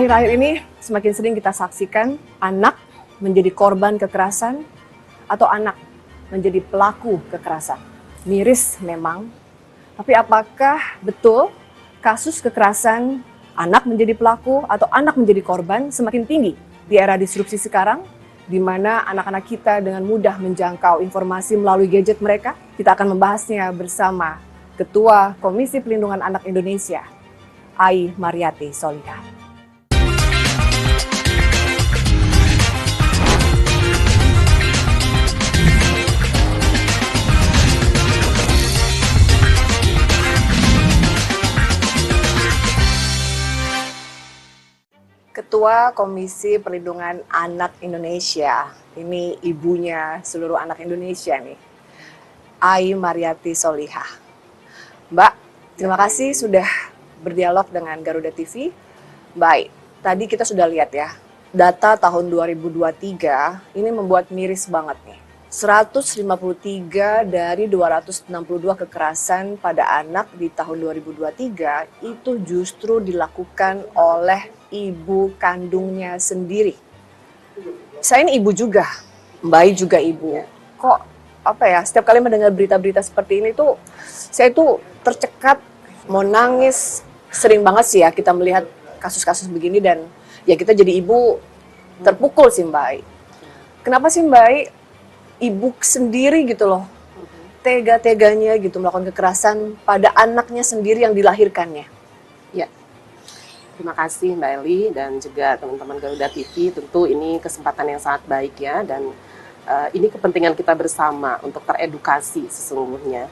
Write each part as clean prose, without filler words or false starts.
Akhir-akhir ini semakin sering kita saksikan anak menjadi korban kekerasan atau anak menjadi pelaku kekerasan. Miris memang, tapi apakah betul kasus kekerasan anak menjadi pelaku atau anak menjadi korban semakin tinggi di era disrupsi sekarang, di mana anak-anak kita dengan mudah menjangkau informasi melalui gadget mereka? Kita akan membahasnya bersama Ketua Komisi Pelindungan Anak Indonesia, Ai Mariyati Sholiha. Ketua Komisi Perlindungan Anak Indonesia, ini ibunya seluruh anak Indonesia nih, Ai Mariyati Sholiha. Mbak, terima kasih sudah berdialog dengan Garuda TV. Baik, tadi kita sudah lihat ya, data tahun 2023 ini membuat miris banget nih. 153 dari 262 kekerasan pada anak di tahun 2023 itu justru dilakukan oleh ibu kandungnya sendiri. Saya ini ibu juga, Mbak juga ibu. Kok apa ya, setiap kali mendengar berita-berita seperti ini tuh saya tuh tercekat, mau nangis. Sering banget sih ya kita melihat kasus-kasus begini dan ya kita jadi ibu terpukul sih Mbak. Kenapa sih Mbak ibu sendiri gitu loh, tega-teganya gitu melakukan kekerasan pada anaknya sendiri yang dilahirkannya? Ya, terima kasih Mbak Eli dan juga teman-teman Garuda TV. Tentu ini kesempatan yang sangat baik ya, dan ini kepentingan kita bersama untuk teredukasi sesungguhnya.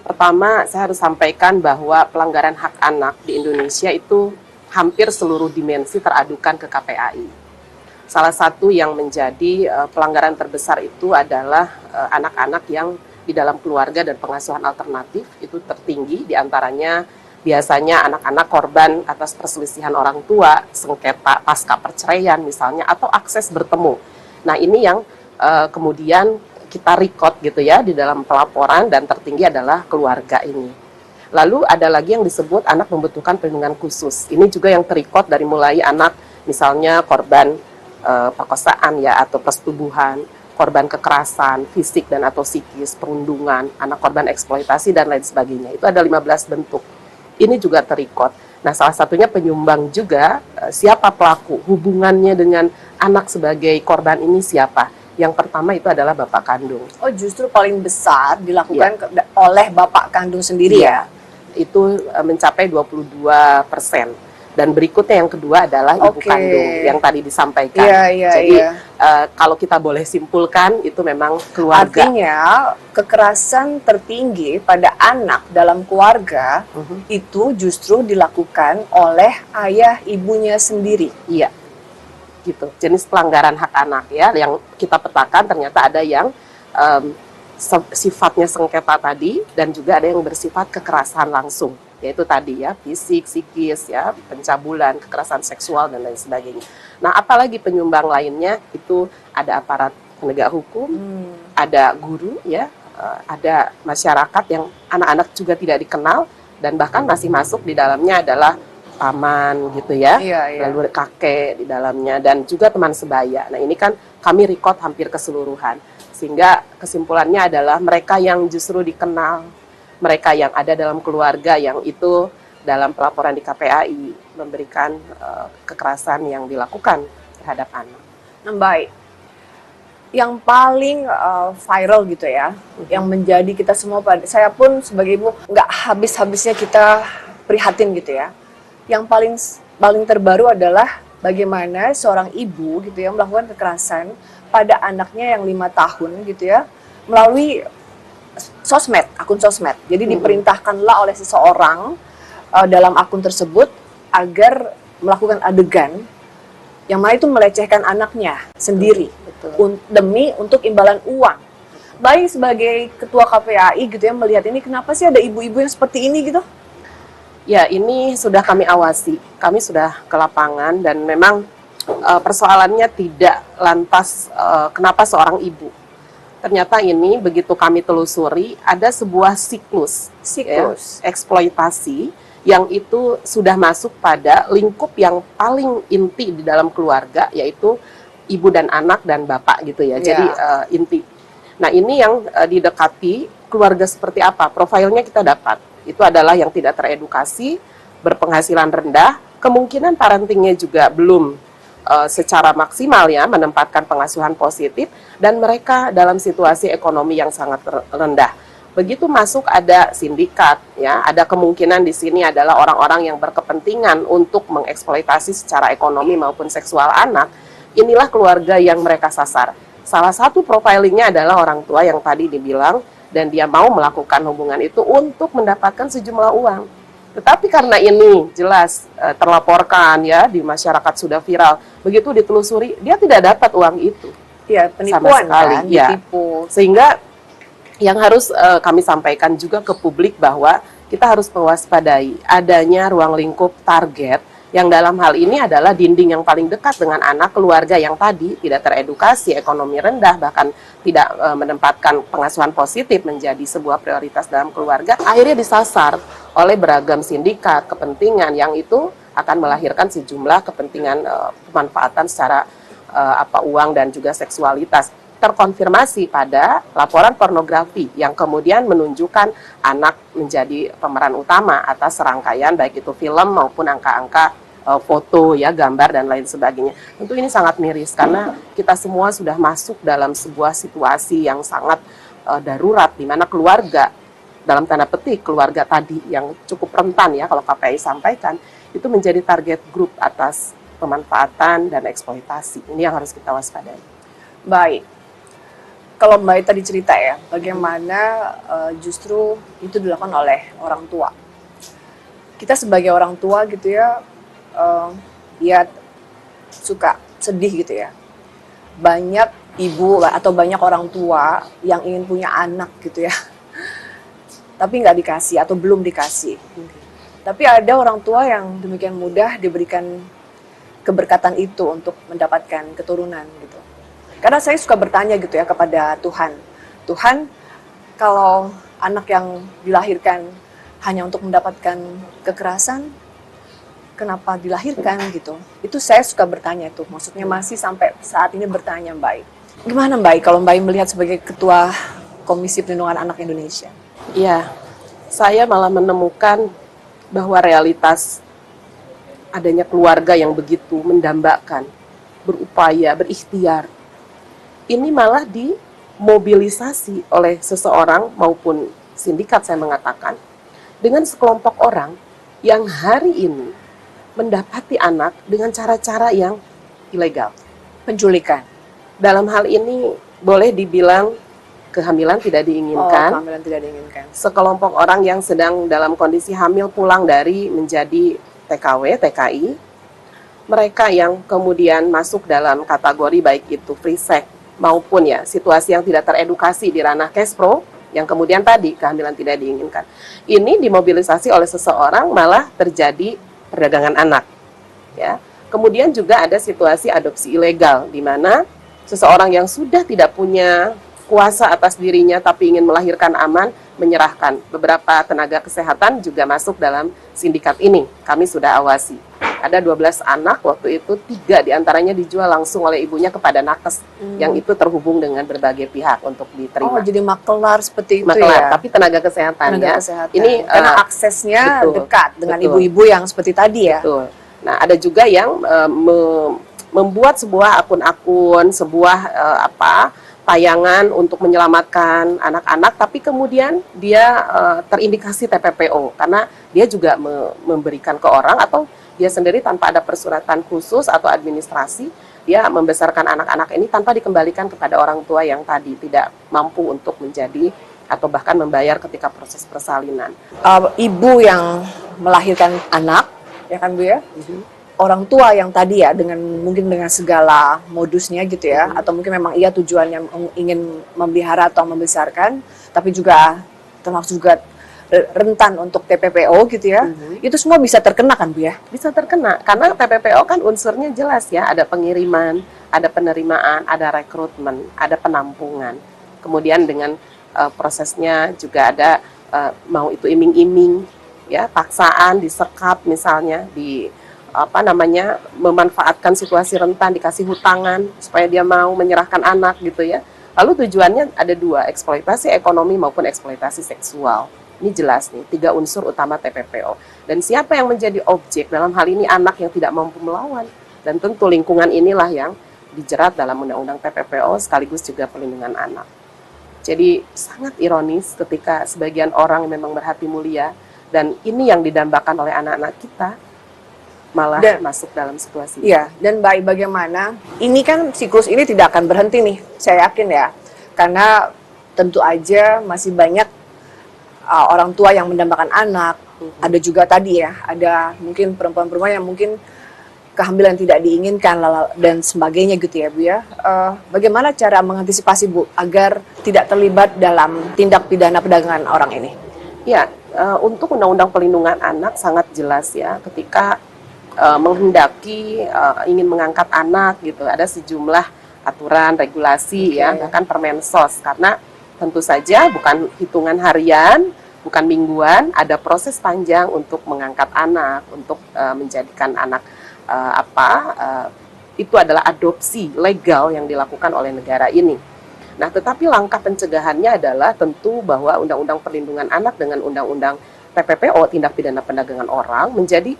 Pertama, saya harus sampaikan bahwa pelanggaran hak anak di Indonesia itu hampir seluruh dimensi teradukan ke KPAI. Salah satu yang menjadi pelanggaran terbesar itu adalah anak-anak yang di dalam keluarga dan pengasuhan alternatif itu tertinggi, diantaranya biasanya anak-anak korban atas perselisihan orang tua, sengketa pasca perceraian misalnya, atau akses bertemu. Nah ini yang kemudian kita record gitu ya di dalam pelaporan, dan tertinggi adalah keluarga ini. Lalu ada lagi yang disebut anak membutuhkan perlindungan khusus. Ini juga yang terrecord dari mulai anak misalnya korban perkosaan ya atau persetubuhan, korban kekerasan fisik dan atau psikis, perundungan, anak korban eksploitasi dan lain sebagainya. Itu ada 15 bentuk. Ini juga terrecord. Nah, salah satunya penyumbang juga siapa pelaku, hubungannya dengan anak sebagai korban ini siapa? Yang pertama itu adalah bapak kandung. Oh, justru paling besar dilakukan oleh bapak kandung sendiri ya? Itu mencapai 22%. Dan berikutnya yang kedua adalah ibu kandung yang tadi disampaikan. Jadi kalau kita boleh simpulkan itu memang keluarga. Artinya kekerasan tertinggi pada anak dalam keluarga itu justru dilakukan oleh ayah ibunya sendiri. Iya, gitu. Jenis pelanggaran hak anak ya yang kita petakan ternyata ada yang sifatnya sengketa tadi, dan juga ada yang bersifat kekerasan langsung. Yaitu tadi ya, fisik, psikis, ya, pencabulan, kekerasan seksual, dan lain sebagainya. Nah, apalagi penyumbang lainnya, itu ada aparat penegak hukum, ada guru, ya, ada masyarakat yang anak-anak juga tidak dikenal, dan bahkan masih masuk di dalamnya adalah paman, gitu ya, lalu kakek di dalamnya, dan juga teman sebaya. Nah, ini kan kami record hampir keseluruhan, sehingga kesimpulannya adalah mereka yang justru dikenal, mereka yang ada dalam keluarga yang itu dalam pelaporan di KPAI memberikan kekerasan yang dilakukan terhadap anak. Nah, baik. Yang paling viral gitu ya, yang menjadi kita semua, saya pun sebagai ibu nggak habis-habisnya kita prihatin gitu ya. Yang paling terbaru adalah bagaimana seorang ibu gitu ya melakukan kekerasan pada anaknya yang 5 tahun gitu ya melalui sosmed, akun sosmed. Jadi diperintahkanlah oleh seseorang dalam akun tersebut agar melakukan adegan yang mana itu melecehkan anaknya sendiri. Demi untuk imbalan uang. Baik sebagai ketua KPAI gitu ya melihat ini, kenapa sih ada ibu-ibu yang seperti ini gitu? Ya, ini sudah kami awasi. Kami sudah ke lapangan dan memang persoalannya tidak lantas kenapa seorang ibu. Ternyata ini begitu kami telusuri ada sebuah siklus. Ya, eksploitasi yang itu sudah masuk pada lingkup yang paling inti di dalam keluarga, yaitu ibu dan anak dan bapak gitu ya. Jadi inti. Nah ini yang didekati keluarga seperti apa, profilnya kita dapat. Itu adalah yang tidak teredukasi, berpenghasilan rendah, kemungkinan parentingnya juga belum secara maksimal ya menempatkan pengasuhan positif, dan mereka dalam situasi ekonomi yang sangat rendah. Begitu masuk ada sindikat ya, ada kemungkinan di sini adalah orang-orang yang berkepentingan untuk mengeksploitasi secara ekonomi maupun seksual anak. Inilah keluarga yang mereka sasar. Salah satu profilingnya adalah orang tua yang tadi dibilang, dan dia mau melakukan hubungan itu untuk mendapatkan sejumlah uang. Tetapi karena ini jelas terlaporkan ya di masyarakat, sudah viral, begitu ditelusuri dia tidak dapat uang itu. Ya, penipuan kan, ya. ditipu. Sehingga yang harus kami sampaikan juga ke publik bahwa kita harus mewaspadai adanya ruang lingkup target yang dalam hal ini adalah dinding yang paling dekat dengan anak, keluarga yang tadi tidak teredukasi, ekonomi rendah, bahkan tidak menempatkan pengasuhan positif menjadi sebuah prioritas dalam keluarga, akhirnya disasar oleh beragam sindikat, kepentingan yang itu akan melahirkan sejumlah kepentingan pemanfaatan secara uang dan juga seksualitas. Terkonfirmasi pada laporan pornografi yang kemudian menunjukkan anak menjadi pemeran utama atas serangkaian baik itu film maupun angka-angka foto ya, gambar dan lain sebagainya. Tentu ini sangat miris karena kita semua sudah masuk dalam sebuah situasi yang sangat darurat, di mana keluarga, dalam tanda petik keluarga tadi yang cukup rentan ya kalau KPI sampaikan, itu menjadi target grup atas pemanfaatan dan eksploitasi. Ini yang harus kita waspadai. Baik. Kalau Mbak tadi cerita ya, bagaimana justru itu dilakukan oleh orang tua. Kita sebagai orang tua gitu ya, ya suka sedih gitu ya. Banyak ibu atau banyak orang tua yang ingin punya anak gitu ya, tapi nggak dikasih atau belum dikasih. Tapi ada orang tua yang demikian mudah diberikan keberkatan itu untuk mendapatkan keturunan gitu. Karena saya suka bertanya gitu ya kepada Tuhan. Tuhan, kalau anak yang dilahirkan hanya untuk mendapatkan kekerasan, kenapa dilahirkan gitu? Itu saya suka bertanya itu. Maksudnya masih sampai saat ini bertanya, Mbak. Gimana Mbak kalau Mbak melihat sebagai Ketua Komisi Perlindungan Anak Indonesia? Iya, saya malah menemukan bahwa realitas adanya keluarga yang begitu mendambakan, berupaya, berikhtiar, ini malah dimobilisasi oleh seseorang maupun sindikat, saya mengatakan, dengan sekelompok orang yang hari ini mendapati anak dengan cara-cara yang ilegal. Penculikan. Dalam hal ini boleh dibilang kehamilan tidak diinginkan. Kehamilan tidak diinginkan. Sekelompok orang yang sedang dalam kondisi hamil pulang dari menjadi TKW, TKI, mereka yang kemudian masuk dalam kategori baik itu free sex maupun ya situasi yang tidak teredukasi di ranah Kespro, yang kemudian tadi kehamilan tidak diinginkan. Ini dimobilisasi oleh seseorang, malah terjadi perdagangan anak. Ya. Kemudian juga ada situasi adopsi ilegal, di mana seseorang yang sudah tidak punya kuasa atas dirinya tapi ingin melahirkan aman, menyerahkan. Beberapa tenaga kesehatan juga masuk dalam sindikat ini. Kami sudah awasi. Ada 12 anak, waktu itu 3 diantaranya dijual langsung oleh ibunya kepada nakes, yang itu terhubung dengan berbagai pihak untuk diterima. Oh, jadi makelar seperti itu makelar, ya? tapi tenaga kesehatan tenaga ya. Kesehatan. Ini karena aksesnya betul, dekat dengan betul. ibu-ibu yang seperti tadi ya? Betul. Nah, ada juga yang membuat sebuah akun-akun, sebuah tayangan untuk menyelamatkan anak-anak, tapi kemudian dia terindikasi TPPO, karena dia juga memberikan ke orang atau dia sendiri tanpa ada persuratan khusus atau administrasi, dia membesarkan anak-anak ini tanpa dikembalikan kepada orang tua yang tadi tidak mampu untuk menjadi atau bahkan membayar ketika proses persalinan. Ibu yang melahirkan anak, ya kan Bu ya? Orang tua yang tadi ya mungkin dengan segala modusnya gitu ya, atau mungkin memang ia tujuannya ingin memelihara atau membesarkan, tapi juga termasuk juga rentan untuk TPPO gitu ya, itu semua bisa terkena kan Bu ya? Bisa terkena, karena TPPO kan unsurnya jelas ya, ada pengiriman, ada penerimaan, ada rekrutmen, ada penampungan. Kemudian dengan prosesnya juga ada mau itu iming-iming, ya, paksaan, disekap misalnya, memanfaatkan situasi rentan, dikasih hutangan supaya dia mau menyerahkan anak gitu ya. Lalu tujuannya ada dua, eksploitasi ekonomi maupun eksploitasi seksual. Ini jelas nih, 3 unsur utama TPPO. Dan siapa yang menjadi objek dalam hal ini anak yang tidak mampu melawan. Dan tentu lingkungan inilah yang dijerat dalam Undang-Undang TPPO sekaligus juga perlindungan anak. Jadi sangat ironis ketika sebagian orang memang berhati mulia dan ini yang didambakan oleh anak-anak kita malah masuk dalam situasi. Iya, dan bagaimana ini kan siklus ini tidak akan berhenti nih, saya yakin ya. Karena tentu aja masih banyak orang tua yang mendambakan anak. Ada juga tadi ya, ada mungkin perempuan-perempuan yang mungkin kehamilan tidak diinginkan dan sebagainya gitu ya Bu ya. Bagaimana cara mengantisipasi Bu agar tidak terlibat dalam tindak pidana perdagangan orang ini? Ya, untuk Undang-Undang Perlindungan Anak sangat jelas ya, ketika menghendaki ingin mengangkat anak gitu, ada sejumlah aturan, regulasi ya, bahkan Permensos, karena tentu saja bukan hitungan harian, bukan mingguan, ada proses panjang untuk mengangkat anak, untuk menjadikan anak itu adalah adopsi legal yang dilakukan oleh negara ini. Nah, tetapi langkah pencegahannya adalah tentu bahwa Undang-Undang Perlindungan Anak dengan Undang-Undang TPPO, tindak pidana perdagangan orang, menjadi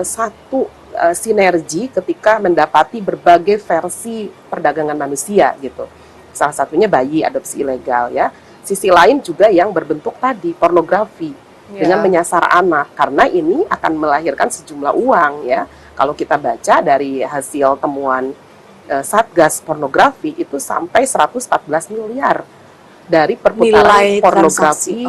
satu sinergi ketika mendapati berbagai versi perdagangan manusia gitu. Salah satunya bayi adopsi ilegal ya. Sisi lain juga yang berbentuk tadi pornografi dengan menyasar anak, karena ini akan melahirkan sejumlah uang ya. Kalau kita baca dari hasil temuan Satgas pornografi itu sampai 114 miliar dari perputaran Nilai pornografi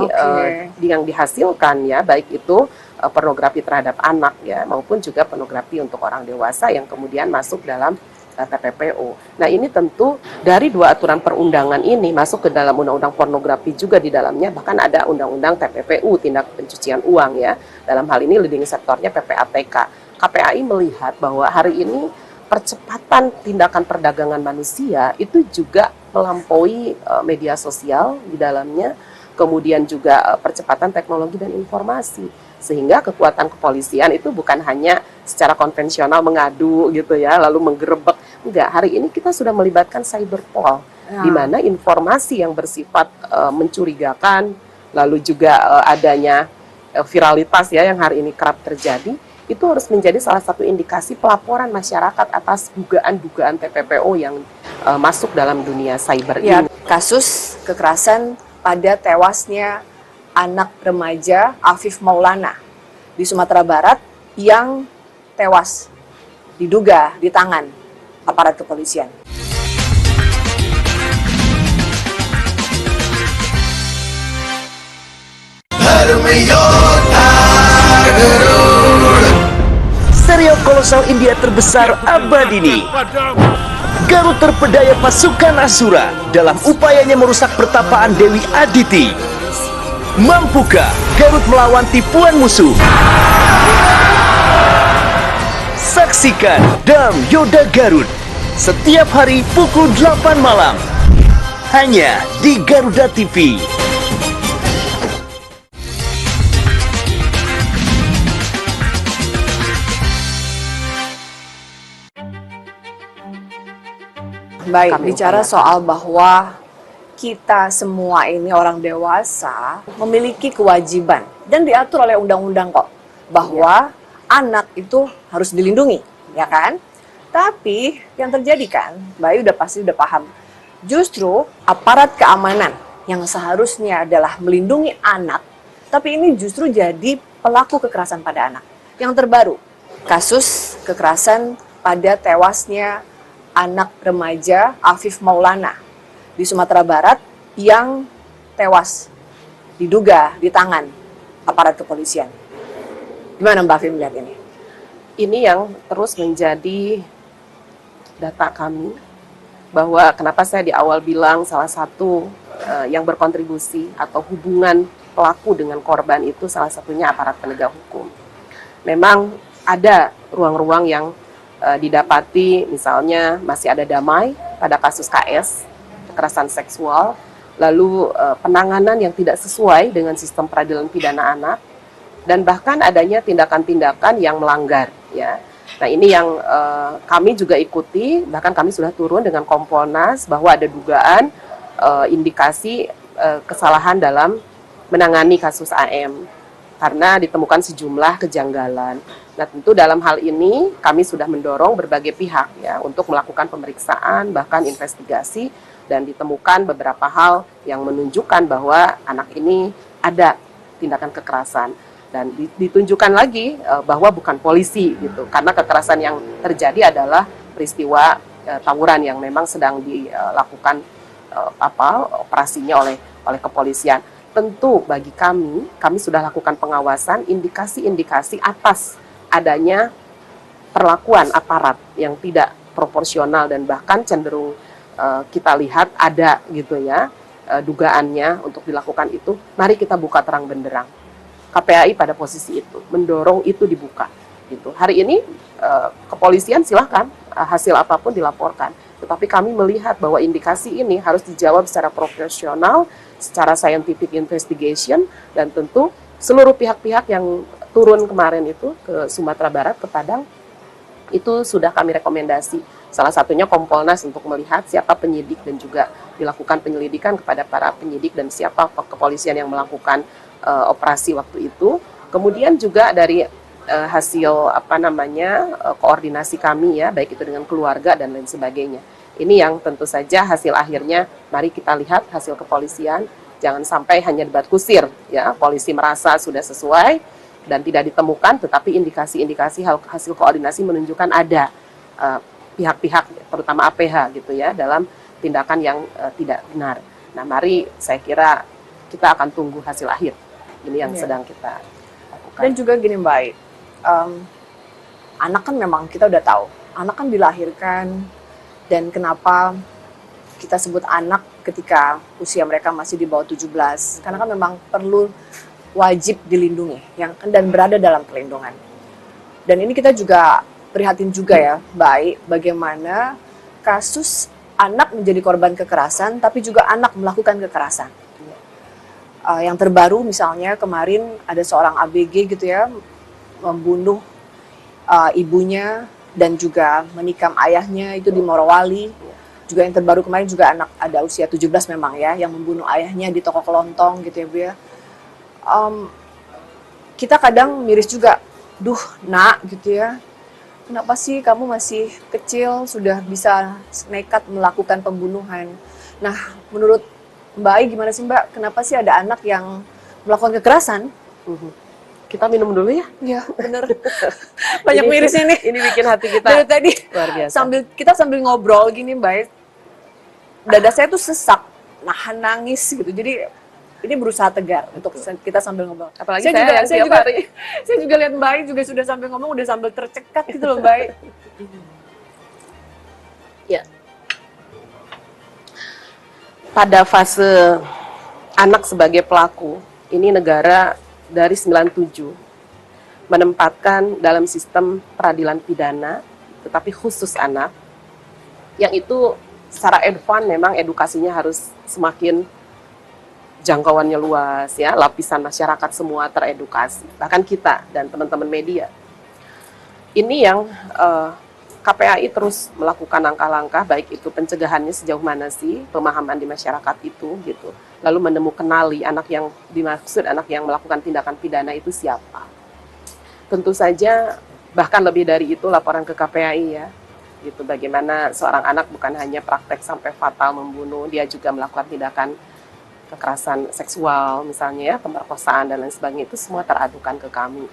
yang dihasilkan ya, baik itu pornografi terhadap anak ya maupun juga pornografi untuk orang dewasa yang kemudian masuk dalam TPPO. Nah, ini tentu dari 2 aturan perundangan ini masuk ke dalam undang-undang pornografi juga di dalamnya, bahkan ada undang-undang TPPU, tindak pencucian uang ya. Dalam hal ini leading sektornya PPATK. KPAI melihat bahwa hari ini percepatan tindakan perdagangan manusia itu juga melampaui media sosial di dalamnya, kemudian juga percepatan teknologi dan informasi, sehingga kekuatan kepolisian itu bukan hanya secara konvensional mengadu gitu ya, lalu menggerebek. Enggak, hari ini kita sudah melibatkan cyberpol, di mana informasi yang bersifat mencurigakan, lalu juga adanya viralitas ya yang hari ini kerap terjadi, itu harus menjadi salah satu indikasi pelaporan masyarakat atas dugaan-dugaan TPPO yang masuk dalam dunia cyber ini. Kasus kekerasan pada tewasnya anak remaja Afif Maulana di Sumatera Barat yang tewas diduga di tangan aparat kepolisian. Serial kolosal India terbesar abad ini, Garut terpedaya pasukan Asura dalam upayanya merusak pertapaan Dewi Aditi. Mampukah Garut melawan tipuan musuh? Saksikan Dam Yoda Garut setiap hari pukul 8 malam hanya di Garuda TV. Baik, bicara soal bahwa kita semua ini orang dewasa memiliki kewajiban dan diatur oleh undang-undang kok bahwa anak itu harus dilindungi, ya kan? Tapi yang terjadi kan, Mbak Ayu pasti udah paham. Justru aparat keamanan yang seharusnya adalah melindungi anak, tapi ini justru jadi pelaku kekerasan pada anak. Yang terbaru, kasus kekerasan pada tewasnya anak remaja Afif Maulana di Sumatera Barat yang tewas diduga di tangan aparat kepolisian. Gimana Mbak Afif melihat ini? Ini yang terus menjadi data kami, bahwa kenapa saya di awal bilang salah satu yang berkontribusi atau hubungan pelaku dengan korban itu salah satunya aparat penegak hukum. Memang ada ruang-ruang yang didapati, misalnya masih ada damai pada kasus KS, kekerasan seksual, lalu penanganan yang tidak sesuai dengan sistem peradilan pidana anak, dan bahkan adanya tindakan-tindakan yang melanggar, ya. Nah, ini yang kami juga ikuti, bahkan kami sudah turun dengan Kompolnas bahwa ada dugaan indikasi kesalahan dalam menangani kasus AM karena ditemukan sejumlah kejanggalan. Nah, tentu dalam hal ini kami sudah mendorong berbagai pihak ya untuk melakukan pemeriksaan bahkan investigasi, dan ditemukan beberapa hal yang menunjukkan bahwa anak ini ada tindakan kekerasan, dan ditunjukkan lagi bahwa bukan polisi gitu, karena kekerasan yang terjadi adalah peristiwa tawuran yang memang sedang dilakukan operasinya oleh kepolisian. Tentu bagi kami sudah lakukan pengawasan indikasi-indikasi atas adanya perlakuan aparat yang tidak proporsional dan bahkan cenderung kita lihat ada gitu ya dugaannya untuk dilakukan itu. Mari kita buka terang benderang. KPAI pada posisi itu mendorong itu dibuka gitu. Hari ini kepolisian silahkan hasil apapun dilaporkan, tetapi kami melihat bahwa indikasi ini harus dijawab secara profesional, secara scientific investigation, dan tentu seluruh pihak-pihak yang turun kemarin itu ke Sumatera Barat, ke Padang, itu sudah kami rekomendasi. Salah satunya Kompolnas untuk melihat siapa penyidik dan juga dilakukan penyelidikan kepada para penyidik dan siapa kepolisian yang melakukan operasi waktu itu. Kemudian juga dari hasil koordinasi kami ya, baik itu dengan keluarga dan lain sebagainya. Ini yang tentu saja hasil akhirnya mari kita lihat hasil kepolisian, jangan sampai hanya debat kusir ya, polisi merasa sudah sesuai dan tidak ditemukan, tetapi indikasi-indikasi hasil koordinasi menunjukkan ada pihak-pihak terutama APH gitu ya dalam tindakan yang tidak benar. Nah, mari saya kira kita akan tunggu hasil akhir. Ini yang sedang kita lakukan. Dan juga gini Mbak, anak kan memang kita udah tahu, anak kan dilahirkan, dan kenapa kita sebut anak ketika usia mereka masih di bawah 17, karena kan memang perlu wajib dilindungi dan berada dalam perlindungan. Dan ini kita juga prihatin juga ya Mbak, bagaimana kasus anak menjadi korban kekerasan tapi juga anak melakukan kekerasan. Yang terbaru misalnya kemarin ada seorang ABG gitu ya, membunuh ibunya dan juga menikam ayahnya itu di Morowali. Juga yang terbaru kemarin juga anak ada usia 17 memang ya, yang membunuh ayahnya di toko kelontong gitu ya Bu ya. Kita kadang miris juga, duh nak gitu ya, kenapa sih kamu masih kecil sudah bisa nekat melakukan pembunuhan. Nah menurut Mbak Ai gimana sih Mbak, kenapa sih ada anak yang melakukan kekerasan? Kita minum dulu ya. Iya bener. Banyak miris ini. Ini bikin hati kita dari tadi luar biasa. Sambil ngobrol gini Mbak Ai, dada saya tuh sesak, nahan nangis gitu. Jadi ini berusaha tegar untuk kita sambil ngobrol. Apalagi saya juga lihat Mbak Ai juga sudah sambil ngomong, udah sambil tercekat gitu loh Mbak Ai. Ya. Pada fase anak sebagai pelaku, ini negara dari 97 menempatkan dalam sistem peradilan pidana, tetapi khusus anak, yang itu secara advance memang edukasinya harus semakin jangkauannya luas ya, lapisan masyarakat semua teredukasi, bahkan kita dan teman-teman media. Ini yang KPAI terus melakukan langkah-langkah, baik itu pencegahannya sejauh mana sih, pemahaman di masyarakat itu gitu. Lalu kenali anak yang dimaksud, anak yang melakukan tindakan pidana itu siapa. Tentu saja bahkan lebih dari itu laporan ke KPAI ya. Gitu, bagaimana seorang anak bukan hanya praktek sampai fatal membunuh, dia juga melakukan tindakan kekerasan seksual misalnya ya, pemerkosaan dan lain sebagainya, itu semua teradukan ke kami.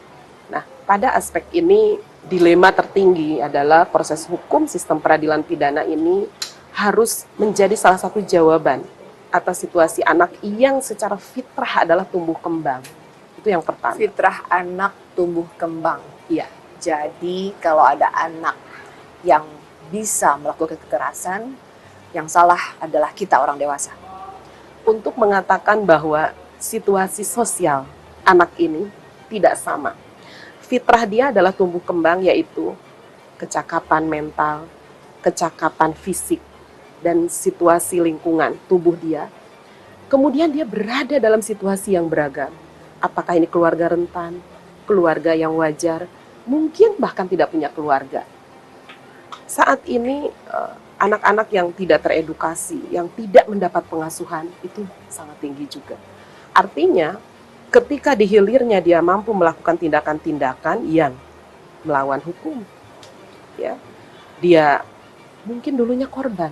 Nah, pada aspek ini dilema tertinggi adalah proses hukum sistem peradilan pidana ini harus menjadi salah satu jawaban atas situasi anak yang secara fitrah adalah tumbuh kembang. Itu yang pertama. Fitrah anak tumbuh kembang. Iya. Jadi kalau ada anak yang bisa melakukan kekerasan, yang salah adalah kita orang dewasa. Untuk mengatakan bahwa situasi sosial anak ini tidak sama. Fitrah dia adalah tumbuh kembang, yaitu kecakapan mental, kecakapan fisik, dan situasi lingkungan tubuh dia. Kemudian dia berada dalam situasi yang beragam. Apakah ini keluarga rentan, keluarga yang wajar, mungkin bahkan tidak punya keluarga. Saat ini anak-anak yang tidak teredukasi, yang tidak mendapat pengasuhan itu sangat tinggi juga. Artinya ketika di hilirnya dia mampu melakukan tindakan-tindakan yang melawan hukum, ya, dia mungkin dulunya korban,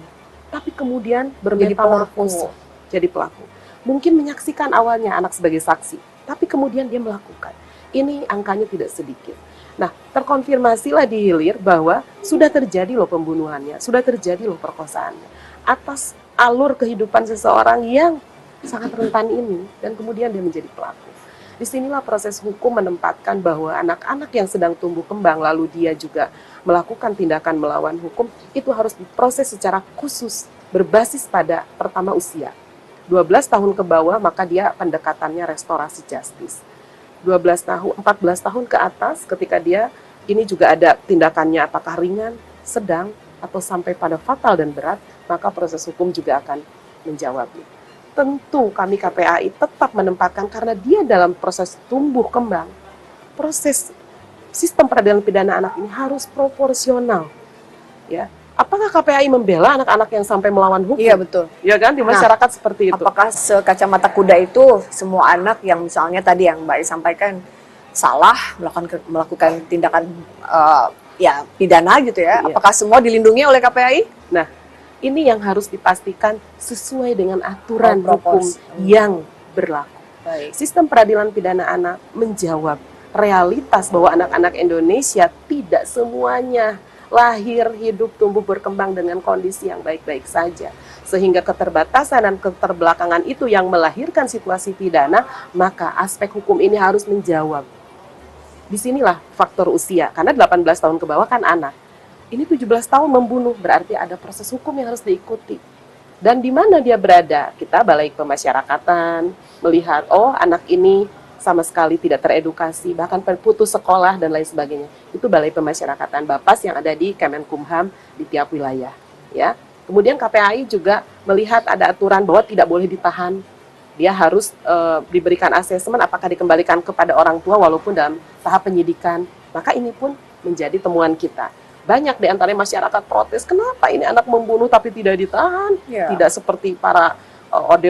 tapi kemudian bermetamorfosa jadi pelaku. Mungkin menyaksikan awalnya anak sebagai saksi, tapi kemudian dia melakukan. Ini angkanya tidak sedikit. Nah, terkonfirmasilah di hilir bahwa sudah terjadi loh pembunuhannya, sudah terjadi loh perkosaannya atas alur kehidupan seseorang yang sangat rentan ini, dan kemudian dia menjadi pelaku. Disinilah proses hukum menempatkan bahwa anak-anak yang sedang tumbuh kembang lalu dia juga melakukan tindakan melawan hukum, itu harus diproses secara khusus berbasis pada pertama usia. 12 tahun ke bawah maka dia pendekatannya restorasi justice. 12 tahun, 14 tahun ke atas ketika dia ini juga ada tindakannya apakah ringan, sedang, atau sampai pada fatal dan berat, maka proses hukum juga akan menjawabnya. Tentu kami KPAI tetap menempatkan karena dia dalam proses tumbuh kembang. Proses sistem peradilan pidana anak ini harus proporsional. Ya. Apakah KPAI membela anak-anak yang sampai melawan hukum? Iya, betul. Ya kan, di masyarakat seperti itu. Apakah sekacamata kuda itu semua anak yang misalnya tadi yang Mbak sampaikan salah melakukan tindakan ya pidana gitu ya? Iya. Apakah semua dilindungi oleh KPAI? Nah, ini yang harus dipastikan sesuai dengan aturan hukum proporsi. yang berlaku. Baik. Sistem peradilan pidana anak menjawab realitas bahwa anak-anak Indonesia tidak semuanya lahir, hidup, tumbuh, berkembang dengan kondisi yang baik-baik saja. Sehingga keterbatasan dan keterbelakangan itu yang melahirkan situasi pidana, maka aspek hukum ini harus menjawab. Disinilah faktor usia, karena 18 tahun ke bawah kan anak. Ini 17 tahun membunuh, berarti ada proses hukum yang harus diikuti. Dan di mana dia berada? Kita balai pemasyarakatan, melihat, oh anak ini sama sekali tidak teredukasi, bahkan putus sekolah dan lain sebagainya. Itu balai pemasyarakatan Bapas yang ada di Kemenkumham di tiap wilayah. Ya. Kemudian KPAI juga melihat ada aturan bahwa tidak boleh ditahan. Dia harus diberikan asesmen apakah dikembalikan kepada orang tua walaupun dalam tahap penyidikan. Maka ini pun menjadi temuan kita. Banyak di antara masyarakat protes, kenapa ini anak membunuh tapi tidak ditahan? Ya. Tidak seperti para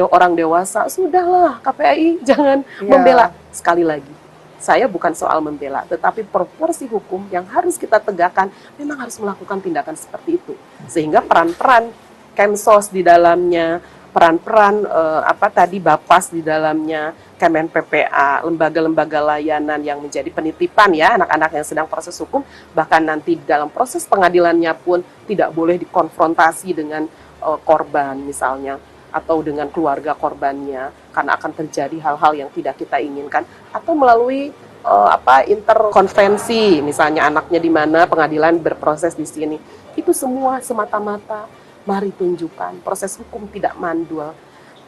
orang dewasa. Sudahlah, KPAI jangan membela. Sekali lagi, saya bukan soal membela, tetapi proporsi hukum yang harus kita tegakkan memang harus melakukan tindakan seperti itu. Sehingga peran-peran Kemsos di dalamnya, peran-peran Bapas di dalamnya, Kemen PPA, lembaga-lembaga layanan yang menjadi penitipan ya anak-anak yang sedang proses hukum, bahkan nanti dalam proses pengadilannya pun tidak boleh dikonfrontasi dengan korban misalnya, atau dengan keluarga korbannya, karena akan terjadi hal-hal yang tidak kita inginkan, atau melalui interkonvensi, misalnya anaknya di mana pengadilan berproses di sini. Itu semua semata-mata mari tunjukkan proses hukum tidak mandul,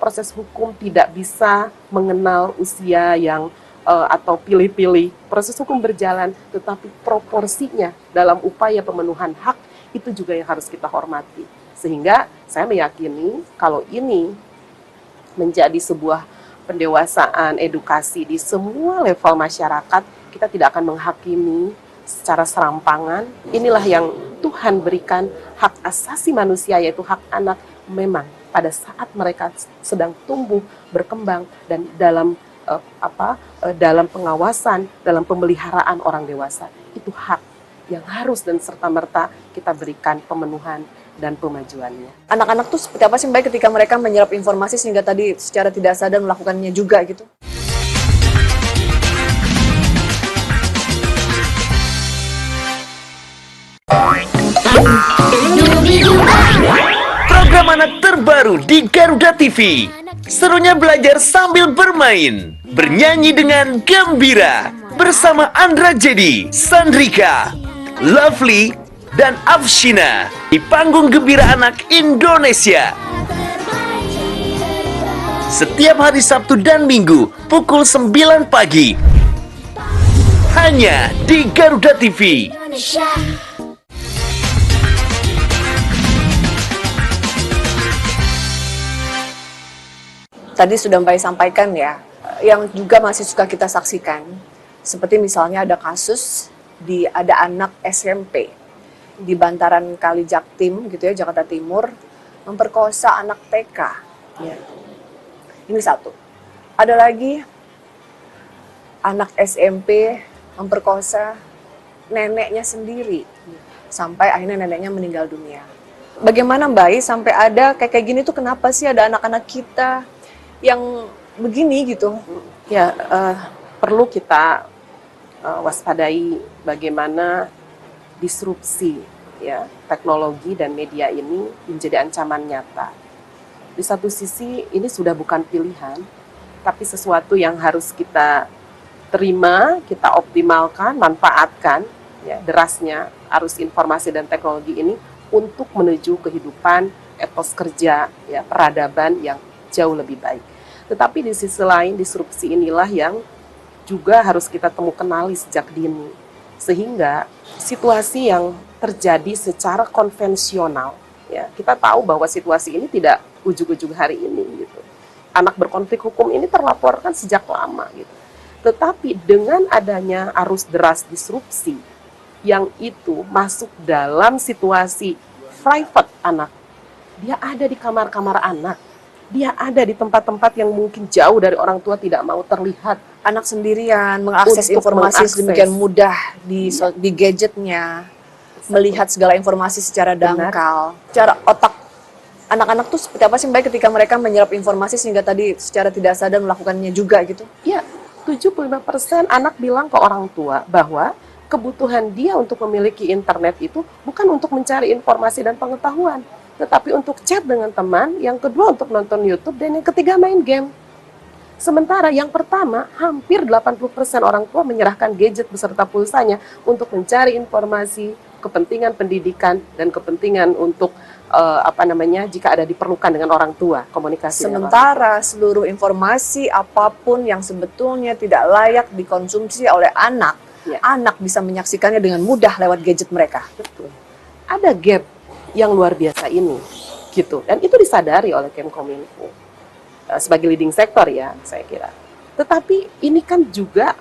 proses hukum tidak bisa mengenal usia yang atau pilih-pilih. Proses hukum berjalan, tetapi proporsinya dalam upaya pemenuhan hak itu juga yang harus kita hormati. Sehingga saya meyakini kalau ini menjadi sebuah pendewasaan edukasi di semua level masyarakat, kita tidak akan menghakimi secara serampangan. Inilah yang Tuhan berikan hak asasi manusia, yaitu hak anak, memang pada saat mereka sedang tumbuh, berkembang, dan dalam pengawasan, dalam pemeliharaan orang dewasa. Itu hak yang harus dan serta-merta kita berikan pemenuhan dan pemajuannya. Anak-anak tuh seperti apa sih Mbak ketika mereka menyerap informasi sehingga tadi secara tidak sadar melakukannya juga gitu? Program anak terbaru di Garuda TV. Serunya belajar sambil bermain, bernyanyi dengan gembira bersama Andra Jadi, Sandrika, Lovely, dan Afshina di panggung Gembira Anak Indonesia. Setiap hari Sabtu dan Minggu pukul 9 pagi. Hanya di Garuda TV. Tadi sudah Mbak sampaikan ya, yang juga masih suka kita saksikan. Seperti misalnya ada kasus ada anak SMP di bantaran Kali Jaktim gitu ya, Jakarta Timur, memperkosa anak TK. Ya. Ini satu. Ada lagi anak SMP memperkosa neneknya sendiri sampai akhirnya neneknya meninggal dunia. Bagaimana Mbak Ai sampai ada kayak gini tuh, kenapa sih ada anak-anak kita yang begini gitu? Ya, perlu kita waspadai bagaimana disrupsi ya teknologi dan media ini menjadi ancaman nyata. Di satu sisi ini sudah bukan pilihan, tapi sesuatu yang harus kita terima, kita optimalkan, manfaatkan ya derasnya arus informasi dan teknologi ini untuk menuju kehidupan etos kerja ya peradaban yang jauh lebih baik. Tetapi di sisi lain disrupsi inilah yang juga harus kita kenali sejak dini. Sehingga situasi yang terjadi secara konvensional, ya kita tahu bahwa situasi ini tidak ujug-ujug hari ini gitu. Anak berkonflik hukum ini terlaporkan sejak lama gitu. Tetapi dengan adanya arus deras disrupsi yang itu masuk dalam situasi private anak, dia ada di kamar-kamar anak, dia ada di tempat-tempat yang mungkin jauh dari orang tua, tidak mau terlihat. Anak sendirian mengakses Untuk informasi mengakses. sedemikian mudah di gadgetnya, melihat segala informasi secara dangkal. Cara otak anak-anak tuh seperti apa sih Mbak ketika mereka menyerap informasi sehingga tadi secara tidak sadar melakukannya juga gitu? Ya, 75% anak bilang ke orang tua bahwa kebutuhan dia untuk memiliki internet itu bukan untuk mencari informasi dan pengetahuan, tetapi untuk chat dengan teman, yang kedua untuk nonton YouTube, dan yang ketiga main game. Sementara yang pertama, hampir 80% orang tua menyerahkan gadget beserta pulsanya untuk mencari informasi, kepentingan pendidikan, dan kepentingan untuk jika ada diperlukan dengan orang tua, komunikasi dengan orang tua. Sementara seluruh informasi apapun yang sebetulnya tidak layak dikonsumsi oleh anak, Ya. anak bisa menyaksikannya dengan mudah lewat gadget mereka. Betul. Ada gap yang luar biasa ini, gitu. Dan itu disadari oleh Kemkominfo sebagai leading sektor ya, saya kira. Tetapi ini kan juga